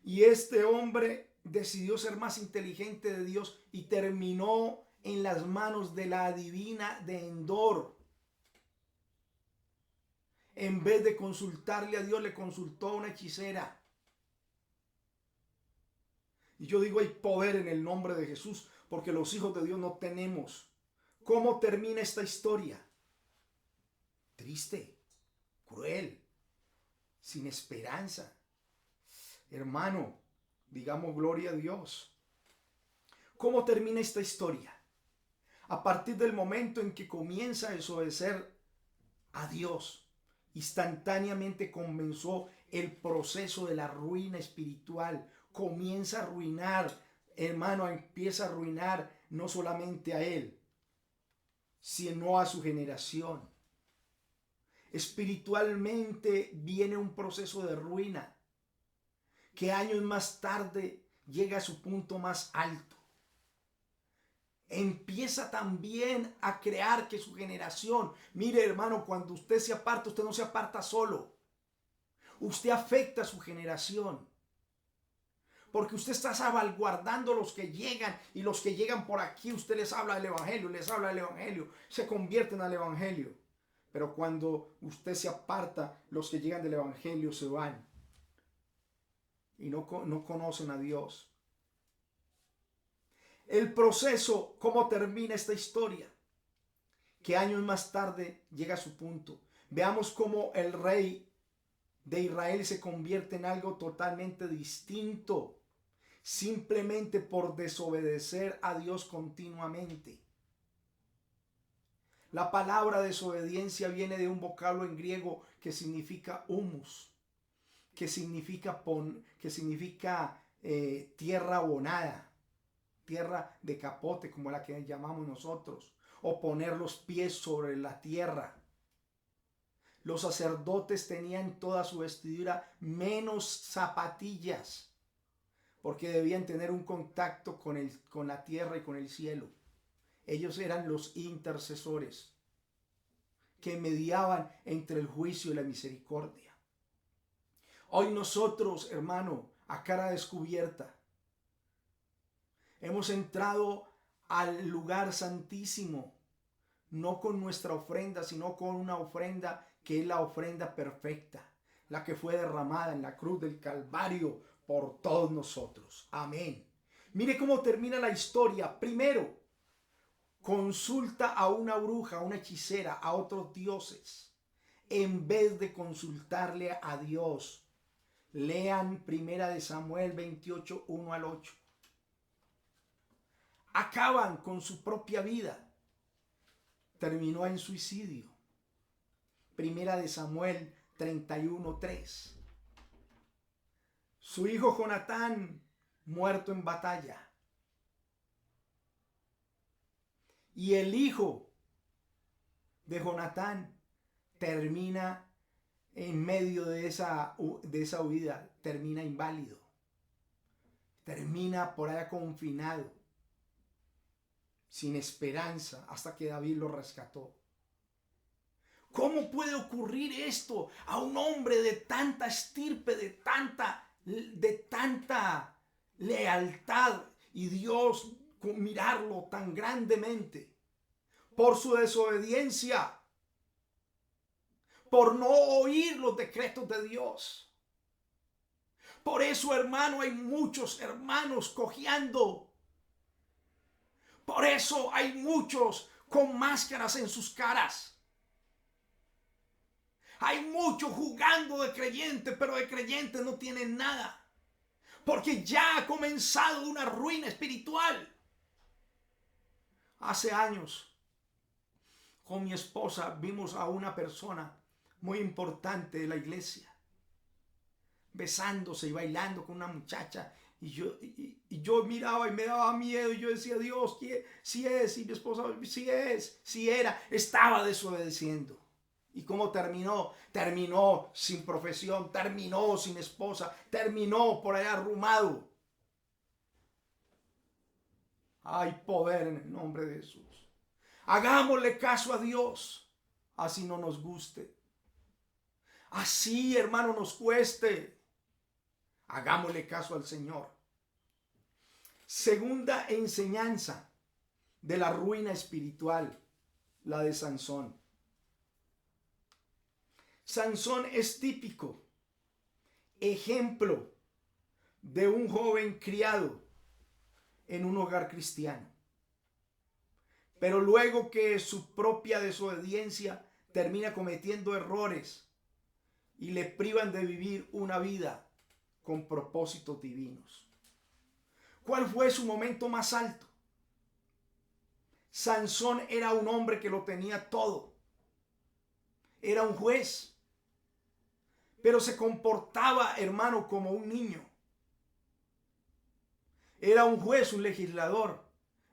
Y este hombre decidió ser más inteligente de Dios y terminó en las manos de la adivina de Endor. En vez de consultarle a Dios, le consultó a una hechicera. Y yo digo, hay poder en el nombre de Jesús, porque los hijos de Dios no tenemos. ¿Cómo termina esta historia? Triste, cruel, sin esperanza. Hermano, digamos gloria a Dios. ¿Cómo termina esta historia? A partir del momento en que comienza a desobedecer a Dios, instantáneamente comenzó el proceso de la ruina espiritual. Comienza a arruinar, hermano, empieza a arruinar no solamente a él, sino a su generación. Espiritualmente viene un proceso de ruina que años más tarde llega a su punto más alto. Empieza también a crear que su generación, mire hermano, cuando usted se aparta, usted no se aparta solo. Usted afecta a su generación. Porque usted está salvaguardando los que llegan, y los que llegan por aquí, usted les habla del evangelio, se convierten al evangelio. Pero cuando usted se aparta, los que llegan del evangelio se van y no conocen a Dios. El proceso, ¿cómo termina esta historia? Que años más tarde llega a su punto. Veamos cómo el rey de Israel se convierte en algo totalmente distinto, simplemente por desobedecer a Dios continuamente. La palabra desobediencia viene de un vocablo en griego que significa humus, que significa tierra abonada, tierra de capote, como la que llamamos nosotros, o poner los pies sobre la tierra. Los sacerdotes tenían toda su vestidura menos zapatillas, porque debían tener un contacto con la tierra y con el cielo. Ellos eran los intercesores que mediaban entre el juicio y la misericordia. Hoy nosotros, hermano, a cara descubierta, hemos entrado al lugar santísimo, no con nuestra ofrenda, sino con una ofrenda que es la ofrenda perfecta, la que fue derramada en la cruz del Calvario por todos nosotros. Amén. Mire cómo termina la historia. Primero, consulta a una bruja, a una hechicera, a otros dioses, en vez de consultarle a Dios. Lean Primera de Samuel 28, 1 al 8. Acaban con su propia vida. Terminó en suicidio. Primera de Samuel 31, 3. Su hijo Jonatán muerto en batalla. Y el hijo de Jonatán termina en medio de esa huida, termina inválido. Termina por allá confinado, sin esperanza, hasta que David lo rescató. ¿Cómo puede ocurrir esto a un hombre de tanta estirpe, de tanta lealtad, y Dios mirarlo tan grandemente? Por su desobediencia, por no oír los decretos de Dios. Por eso, hermano, hay muchos hermanos cojeando. Por eso hay muchos con máscaras en sus caras. Hay muchos jugando de creyente, pero de creyente no tienen nada. Porque ya ha comenzado una ruina espiritual. Hace años, con mi esposa, vimos a una persona muy importante de la iglesia besándose y bailando con una muchacha. Y yo miraba y me daba miedo. Y yo decía, Dios, si es. Y mi esposa, si era. Estaba desobedeciendo. ¿Y cómo terminó? Terminó sin profesión, terminó sin esposa, terminó por allá arrumado. Hay poder en el nombre de Jesús. Hagámosle caso a Dios, así no nos guste. Así, hermano, nos cueste. Hagámosle caso al Señor. Segunda enseñanza de la ruina espiritual, la de Sansón. Sansón es típico ejemplo de un joven criado en un hogar cristiano. Pero luego que su propia desobediencia termina cometiendo errores y le privan de vivir una vida con propósitos divinos. ¿Cuál fue su momento más alto? Sansón era un hombre que lo tenía todo. Era un juez. Pero se comportaba, hermano, como un niño. Era un juez, un legislador.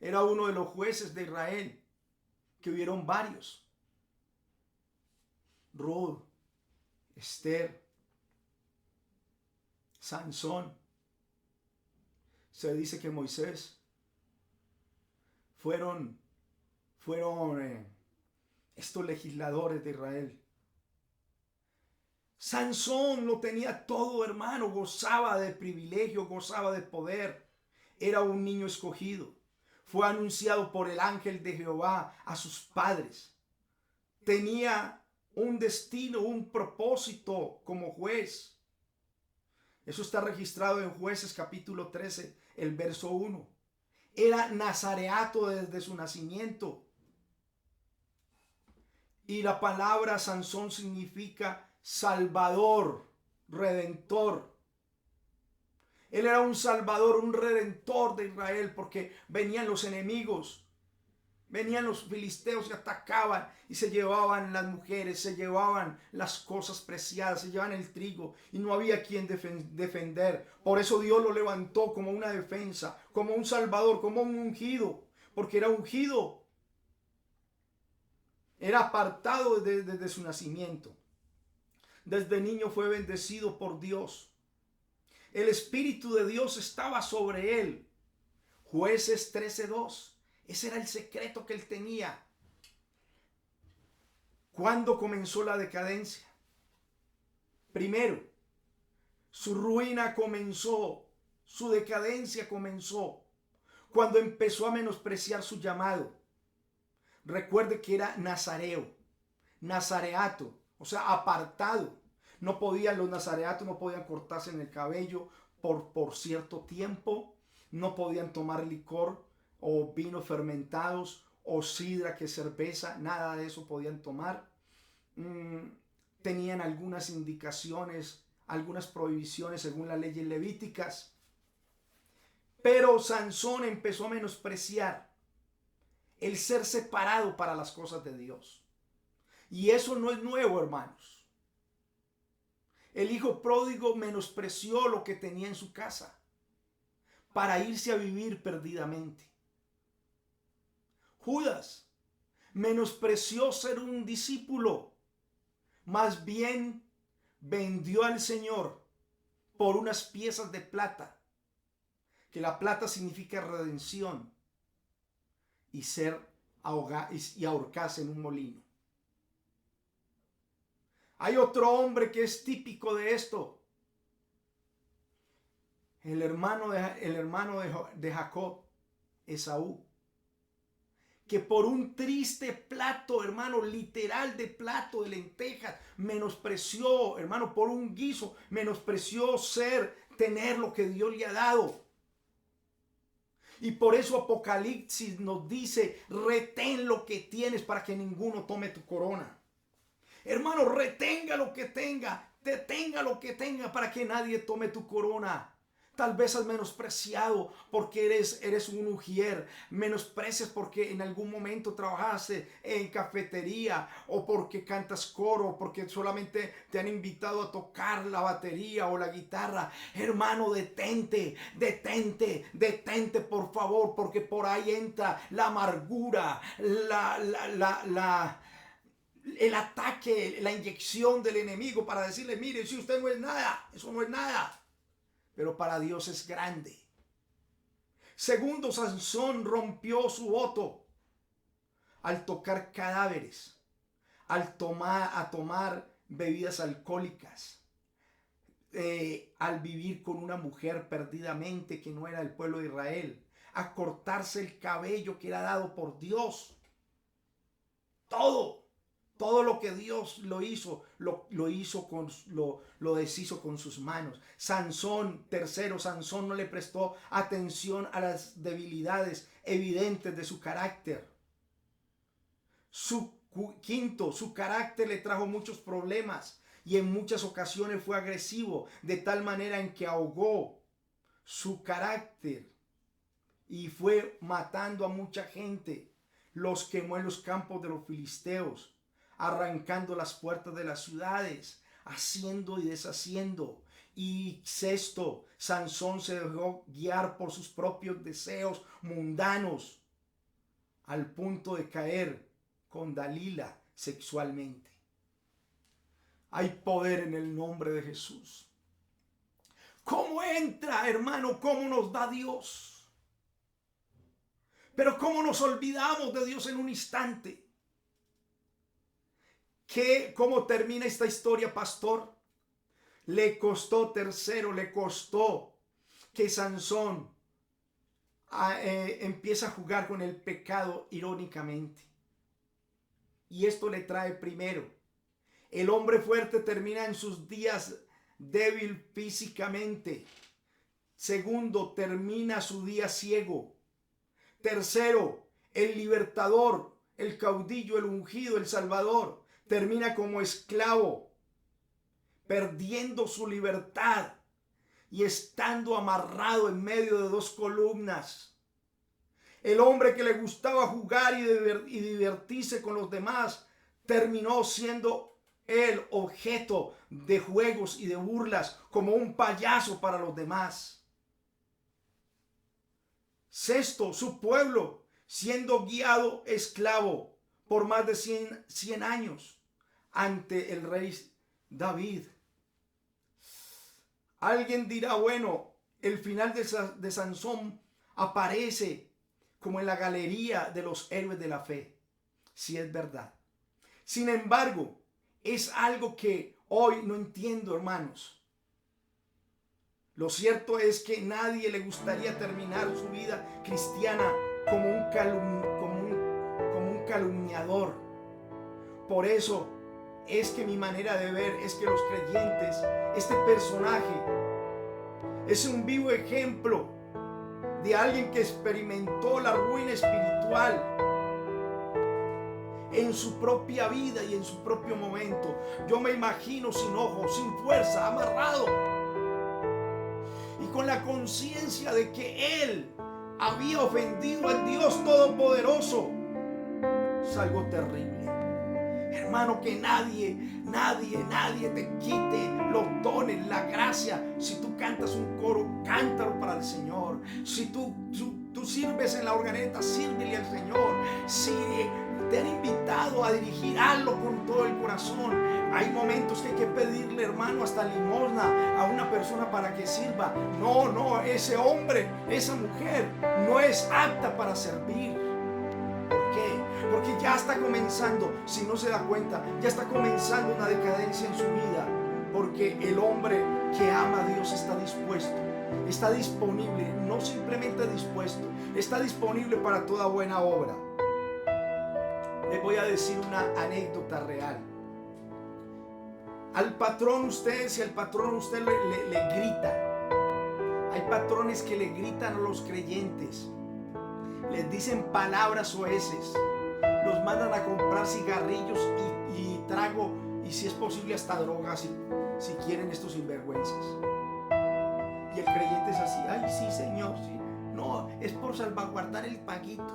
Era uno de los jueces de Israel, que hubieron varios. Ruth, Esther, Sansón. Se dice que Moisés fueron estos legisladores de Israel. Sansón lo tenía todo, hermano. Gozaba de privilegio, gozaba de poder. Era un niño escogido. Fue anunciado por el ángel de Jehová a sus padres. Tenía un destino, un propósito como juez. Eso está registrado en Jueces capítulo 13, el verso 1. Era nazareato desde su nacimiento. Y la palabra Sansón significa salvador, redentor. Él era un salvador, un redentor de Israel, porque venían los enemigos, venían los filisteos y atacaban y se llevaban las mujeres, se llevaban las cosas preciadas, se llevaban el trigo y no había quien defender. Por eso Dios lo levantó como una defensa, como un salvador, como un ungido, porque era ungido. Era apartado desde su nacimiento. Desde niño fue bendecido por Dios. El Espíritu de Dios estaba sobre él. Jueces 13:2. Ese era el secreto que él tenía. ¿Cuándo comenzó la decadencia? Primero, su ruina comenzó, su decadencia comenzó cuando empezó a menospreciar su llamado. Recuerde que era nazareo, nazareato, o sea, apartado. No podían, los nazareatos no podían cortarse en el cabello por cierto tiempo. No podían tomar licor o vinos fermentados o sidra, que cerveza, nada de eso podían tomar. Tenían algunas indicaciones, algunas prohibiciones según las leyes levíticas. Pero Sansón empezó a menospreciar el ser separado para las cosas de Dios. Y eso no es nuevo, hermanos. El hijo pródigo menospreció lo que tenía en su casa para irse a vivir perdidamente. Judas menospreció ser un discípulo, más bien vendió al Señor por unas piezas de plata, que la plata significa redención, y ahorcarse en un molino. Hay otro hombre que es típico de esto. El hermano de Jacob, Esaú, que por un triste plato, hermano, literal de plato de lentejas, menospreció, hermano, por un guiso, menospreció tener lo que Dios le ha dado. Y por eso Apocalipsis nos dice, retén lo que tienes para que ninguno tome tu corona. Hermano, retenga lo que tenga, detenga lo que tenga para que nadie tome tu corona. Tal vez has menospreciado porque eres un ujier. Menosprecias porque en algún momento trabajaste en cafetería, o porque cantas coro, porque solamente te han invitado a tocar la batería o la guitarra. Hermano, detente por favor, porque por ahí entra la amargura, el ataque, la inyección del enemigo para decirle, mire, si usted no es nada, eso no es nada. Pero para Dios es grande. Segundo, Sansón rompió su voto al tocar cadáveres, al tomar bebidas alcohólicas, al vivir con una mujer perdidamente que no era el pueblo de Israel, a cortarse el cabello que era dado por Dios. Todo lo que Dios lo hizo, lo deshizo con sus manos. Sansón no le prestó atención a las debilidades evidentes de su carácter. Quinto, su carácter le trajo muchos problemas y en muchas ocasiones fue agresivo, de tal manera en que ahogó su carácter y fue matando a mucha gente. Los quemó en los campos de los filisteos, arrancando las puertas de las ciudades, haciendo y deshaciendo. Y sexto, Sansón se dejó guiar por sus propios deseos mundanos, al punto de caer con Dalila sexualmente. Hay poder en el nombre de Jesús. ¿Cómo entra, hermano? ¿Cómo nos da Dios? Pero ¿cómo nos olvidamos de Dios en un instante? ¿Cómo termina esta historia, pastor? Le costó que Sansón empieza a jugar con el pecado irónicamente. Y esto le trae primero, el hombre fuerte termina en sus días débil físicamente. Segundo, termina su día ciego. Tercero, el libertador, el caudillo, el ungido, el salvador, termina como esclavo, perdiendo su libertad y estando amarrado en medio de dos columnas. El hombre que le gustaba jugar y divertirse con los demás terminó siendo el objeto de juegos y de burlas, como un payaso para los demás. Sexto, su pueblo siendo guiado esclavo por más de 100 años ante el rey David. Alguien dirá, bueno, el final de Sansón aparece como en la galería de los héroes de la fe. Sí, es verdad. Sin embargo, es algo que hoy no entiendo, hermanos. Lo cierto es que nadie le gustaría terminar su vida cristiana como un calumniador. Por eso es que mi manera de ver es que los creyentes, este personaje es un vivo ejemplo de alguien que experimentó la ruina espiritual en su propia vida y en su propio momento. Yo me imagino sin ojos, sin fuerza, amarrado y con la conciencia de que él había ofendido al Dios Todopoderoso. Es algo terrible. Hermano, que nadie te quite los dones, la gracia. Si tú cantas un coro, cántalo para el Señor. Si tú sirves en la organeta, sírvele al Señor. Si te han invitado a dirigir, hazlo con todo el corazón. Hay momentos que hay que pedirle, hermano, hasta limosna a una persona para que sirva. No, ese hombre, esa mujer no es apta para servir. ¿Por qué? Porque ya está comenzando, si no se da cuenta, ya está comenzando una decadencia en su vida. Porque el hombre que ama a Dios está dispuesto, está disponible, no simplemente dispuesto, está disponible para toda buena obra. Les voy a decir una anécdota real. Al patrón usted, si al patrón usted le grita, hay patrones que le gritan a los creyentes, les dicen palabras soeces, los mandan a comprar cigarrillos y trago, y si es posible hasta drogas, si quieren, estos sinvergüenzas. Y el creyente es así: ay, sí, Señor, sí. No, es por salvaguardar el paguito.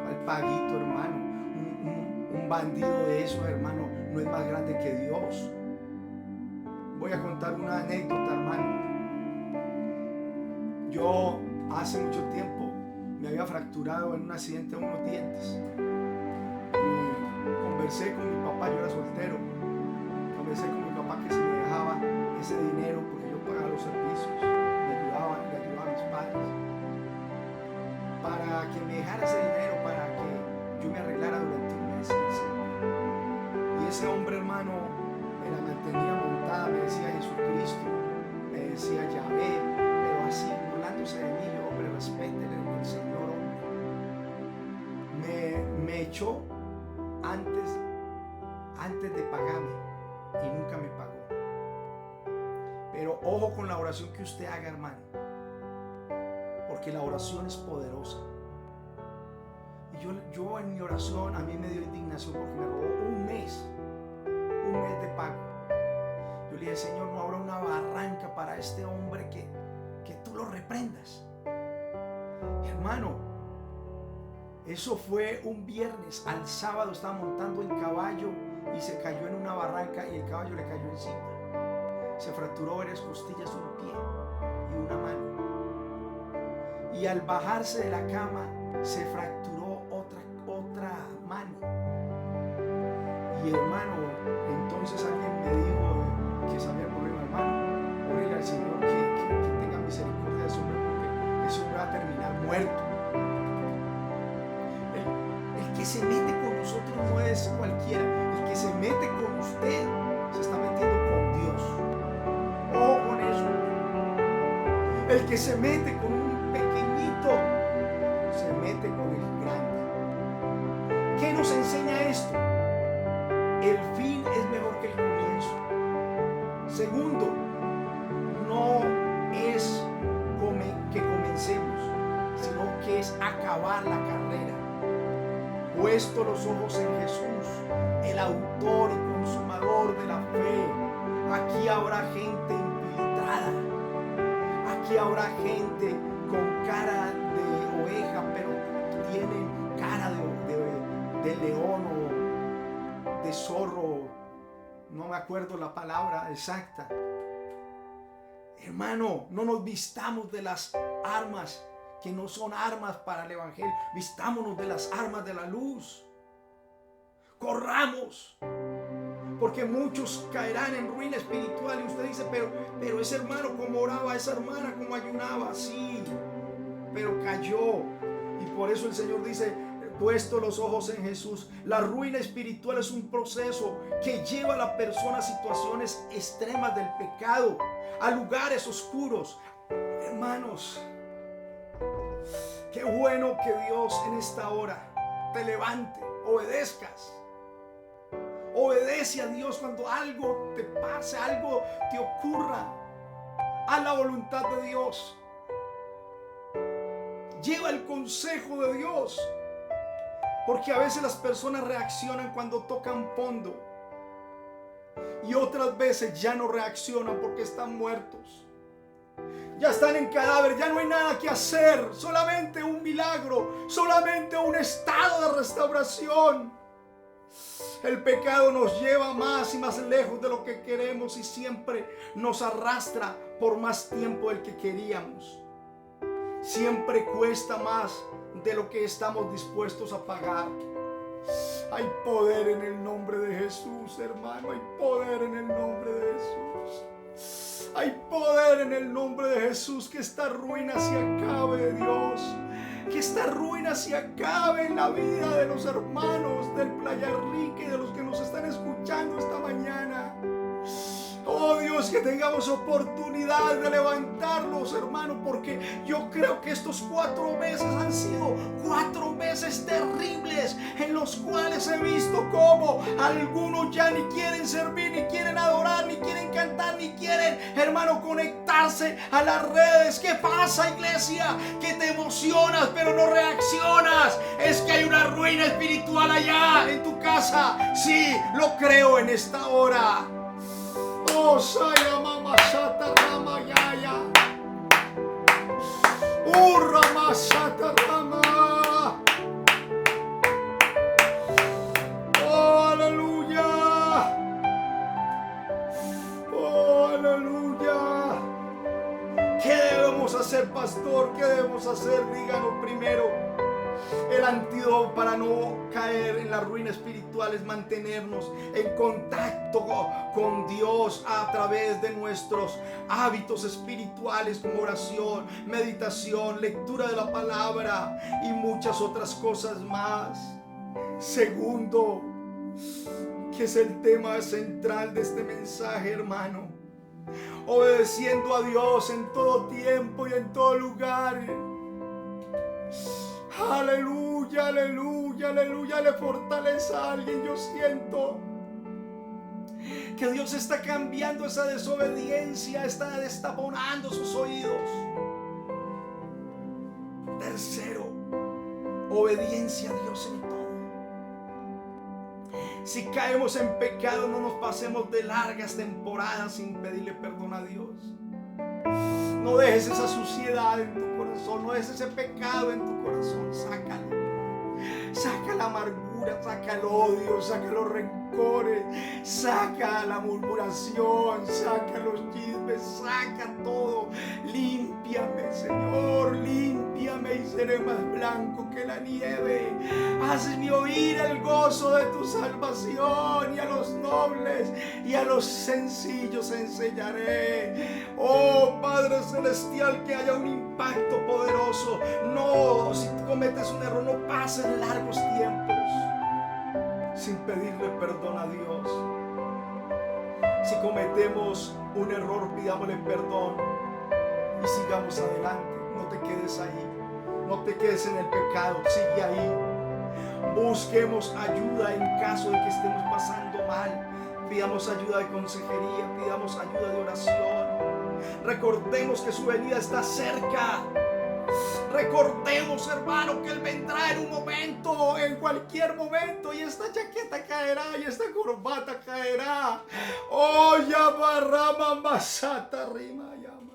Al paguito, hermano. Un bandido de eso, hermano, no es más grande que Dios. Voy a contar una anécdota, hermano. Yo hace mucho tiempo me había fracturado en un accidente de unos dientes. Y conversé con mi papá, yo era soltero. Conversé con mi papá que si me dejaba ese dinero, porque yo pagaba los servicios, le ayudaba a mis padres, para que me dejara ese dinero para que yo me arreglara durante un mes. Y ese hombre, hermano, me la mantenía montada, me decía Jesucristo, me decía Yahvé, pero así, burlándose de mí. Yo: hombre, respétele al Señor, hombre. Me echó antes de pagarme y nunca me pagó. Pero ojo con la oración que usted haga, hermano, porque la oración es poderosa. Y yo en mi oración, a mí me dio indignación porque me robó un mes de pago. Yo le dije: Señor, no habrá una barranca para este hombre que tú lo reprendas. Hermano, eso fue un viernes. Al sábado estaba montando en caballo y se cayó en una barranca y el caballo le cayó encima. Se fracturó varias costillas, un pie y una mano. Y al bajarse de la cama se fracturó otra mano. Y hermano, entonces alguien me dijo que sabía el problema: hermano, órale al Señor que tenga misericordia de ese hombre, porque ese hombre va a terminar muerto. El que se mete con nosotros no es cualquiera. El que se mete con usted se está metiendo con Dios. Ojo con eso. El que se mete con un pequeñito se mete con el grande. ¿Qué nos enseña esto? El fin es mejor que el comienzo. Segundo, no es que comencemos, sino que es acabar la carrera. Puesto los ojos en Jesús, el autor y consumador de la fe. Aquí habrá gente infiltrada. Aquí habrá gente con cara de oveja, pero tienen cara de león o de zorro. No me acuerdo la palabra exacta. Hermano, no nos vistamos de las armas que no son armas para el evangelio. Vistámonos de las armas de la luz. Corramos, porque muchos caerán en ruina espiritual. Y usted dice: pero ese hermano como oraba, esa hermana como ayunaba. Sí, pero cayó. Y por eso el Señor dice: puesto los ojos en Jesús. La ruina espiritual es un proceso que lleva a la persona a situaciones extremas del pecado, a lugares oscuros. Hermanos, qué bueno que Dios en esta hora te levante, obedezcas. Obedece a Dios cuando algo te pase, algo te ocurra. Haz la voluntad de Dios. Lleva el consejo de Dios. Porque a veces las personas reaccionan cuando tocan fondo. Y otras veces ya no reaccionan porque están muertos. Ya están en cadáver, ya no hay nada que hacer. Solamente un milagro, solamente un estado de restauración. El pecado nos lleva más y más lejos de lo que queremos y siempre nos arrastra por más tiempo del que queríamos. Siempre cuesta más de lo que estamos dispuestos a pagar. Hay poder en el nombre de Jesús, hermano. Hay poder en el nombre de Jesús. Hay poder en el nombre de Jesús. Que esta ruina se acabe, Dios. Que esta ruina se acabe en la vida de los hermanos del Playa Rica y de los que nos están escuchando esta mañana. Oh Dios, que tengamos oportunidad de levantarlos, hermano, porque yo creo que estos 4 meses han sido 4 meses terribles en los cuales he visto cómo algunos ya ni quieren servir, ni quieren adorar, ni quieren cantar, ni quieren, hermano, conectarse a las redes. ¿Qué pasa, iglesia? Que te emocionas pero no reaccionas. Es que hay una ruina espiritual allá en tu casa. Sí, lo creo en esta hora. Oh, Saya Mama Sata Rama Yaya. Rama Sata Rama. Oh, aleluya. Oh, aleluya. ¿Qué debemos hacer, pastor? ¿Qué debemos hacer? Díganos primero. El antídoto para no caer en la ruina espiritual es mantenernos en contacto con Dios a través de nuestros hábitos espirituales como oración, meditación, lectura de la palabra y muchas otras cosas más. Segundo, que es el tema central de este mensaje, hermano, obedeciendo a Dios en todo tiempo y en todo lugar. Aleluya, aleluya, aleluya. Le fortalece a alguien. Yo siento que Dios está cambiando esa desobediencia, está destaponando sus oídos. Tercero, obediencia a Dios en todo. Si caemos en pecado, no nos pasemos de largas temporadas sin pedirle perdón a Dios. No dejes esa suciedad en tu corazón, no dejes ese pecado en tu corazón, sácalo. Saca la amargura, saca el odio, saca los rencores, saca la murmuración, saca los chismes, saca todo. Límpiame, Señor, límpiame y seré más blanco que la nieve. Hazme oír el gozo de tu salvación, y a los nobles y a los sencillos enseñaré. Oh Padre Celestial, que haya un impacto poderoso. No, si tú cometes un error, no pasen largos tiempos sin pedirle perdón a Dios. Si cometemos un error, pidámosle perdón y sigamos adelante. No te quedes ahí, no te quedes en el pecado, sigue ahí. Busquemos ayuda en caso de que estemos pasando mal. Pidamos ayuda de consejería, pidamos ayuda de oración. Recordemos que su venida está cerca. Recordemos, hermano, que Él vendrá en un momento, en cualquier momento, y esta chaqueta caerá, y esta corbata caerá. Oh, llama rama masata rima llama.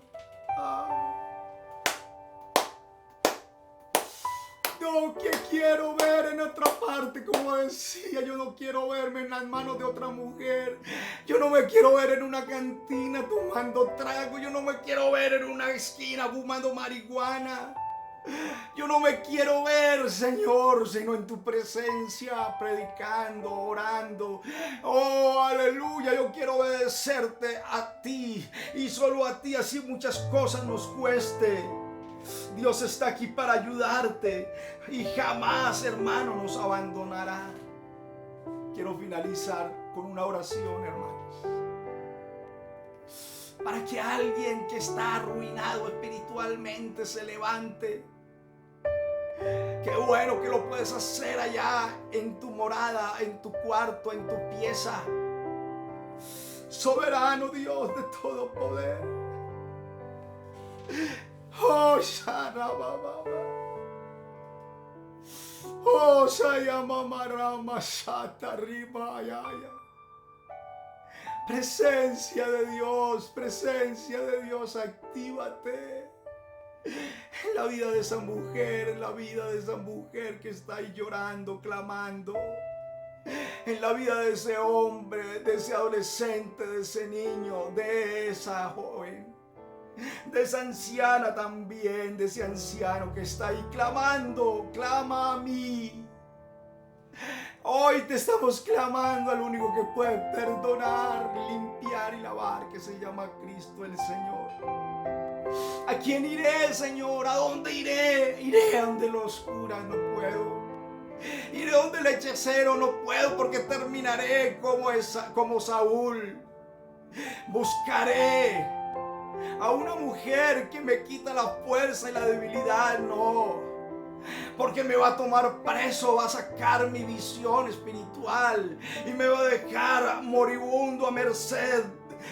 Yo que quiero ver en otra parte, como decía, yo no quiero verme en las manos de otra mujer. Yo no me quiero ver en una cantina tomando trago. Yo no me quiero ver en una esquina fumando marihuana. Yo no me quiero ver, Señor, sino en tu presencia, predicando, orando. Oh, aleluya, yo quiero obedecerte a ti y solo a ti, así muchas cosas nos cueste. Dios está aquí para ayudarte y jamás, hermano, nos abandonará. Quiero finalizar con una oración, hermanos, para que alguien que está arruinado espiritualmente se levante. Qué bueno que lo puedes hacer allá en tu morada, en tu cuarto, en tu pieza. Soberano Dios de todo poder. Oh, Sharababa. Oh, Sayamamarama Shataribaya. Presencia de Dios, actívate en la vida de esa mujer, en la vida de esa mujer que está ahí llorando, clamando. en la vida de ese hombre, de ese adolescente, de ese niño, de esa joven, de esa anciana también, de ese anciano que está ahí clamando, clama a mí. Hoy te estamos clamando al único que puede perdonar, limpiar y lavar, que se llama Cristo el Señor. ¿A quién iré, Señor? ¿A dónde iré? Iré a donde los curas, no puedo. Iré a donde el hechicero, no puedo, porque terminaré como Saúl. Buscaré a una mujer que me quita la fuerza y la debilidad, no, porque me va a tomar preso, va a sacar mi visión espiritual y me va a dejar moribundo a merced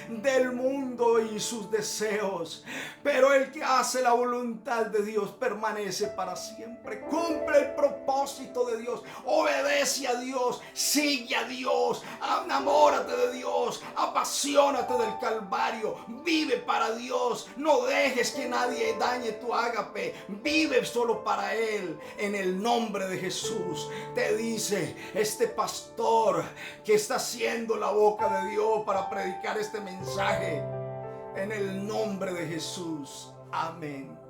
del mundo y sus deseos. Pero el que hace la voluntad de Dios permanece para siempre, cumple el propósito de Dios, obedece a Dios, sigue a Dios, enamórate de Dios, apasionate del Calvario, vive para Dios, no dejes que nadie dañe tu ágape, vive solo para Él. En el nombre de Jesús te dice este pastor que está haciendo la boca de Dios para predicar este mensaje, en el nombre de Jesús. Amén.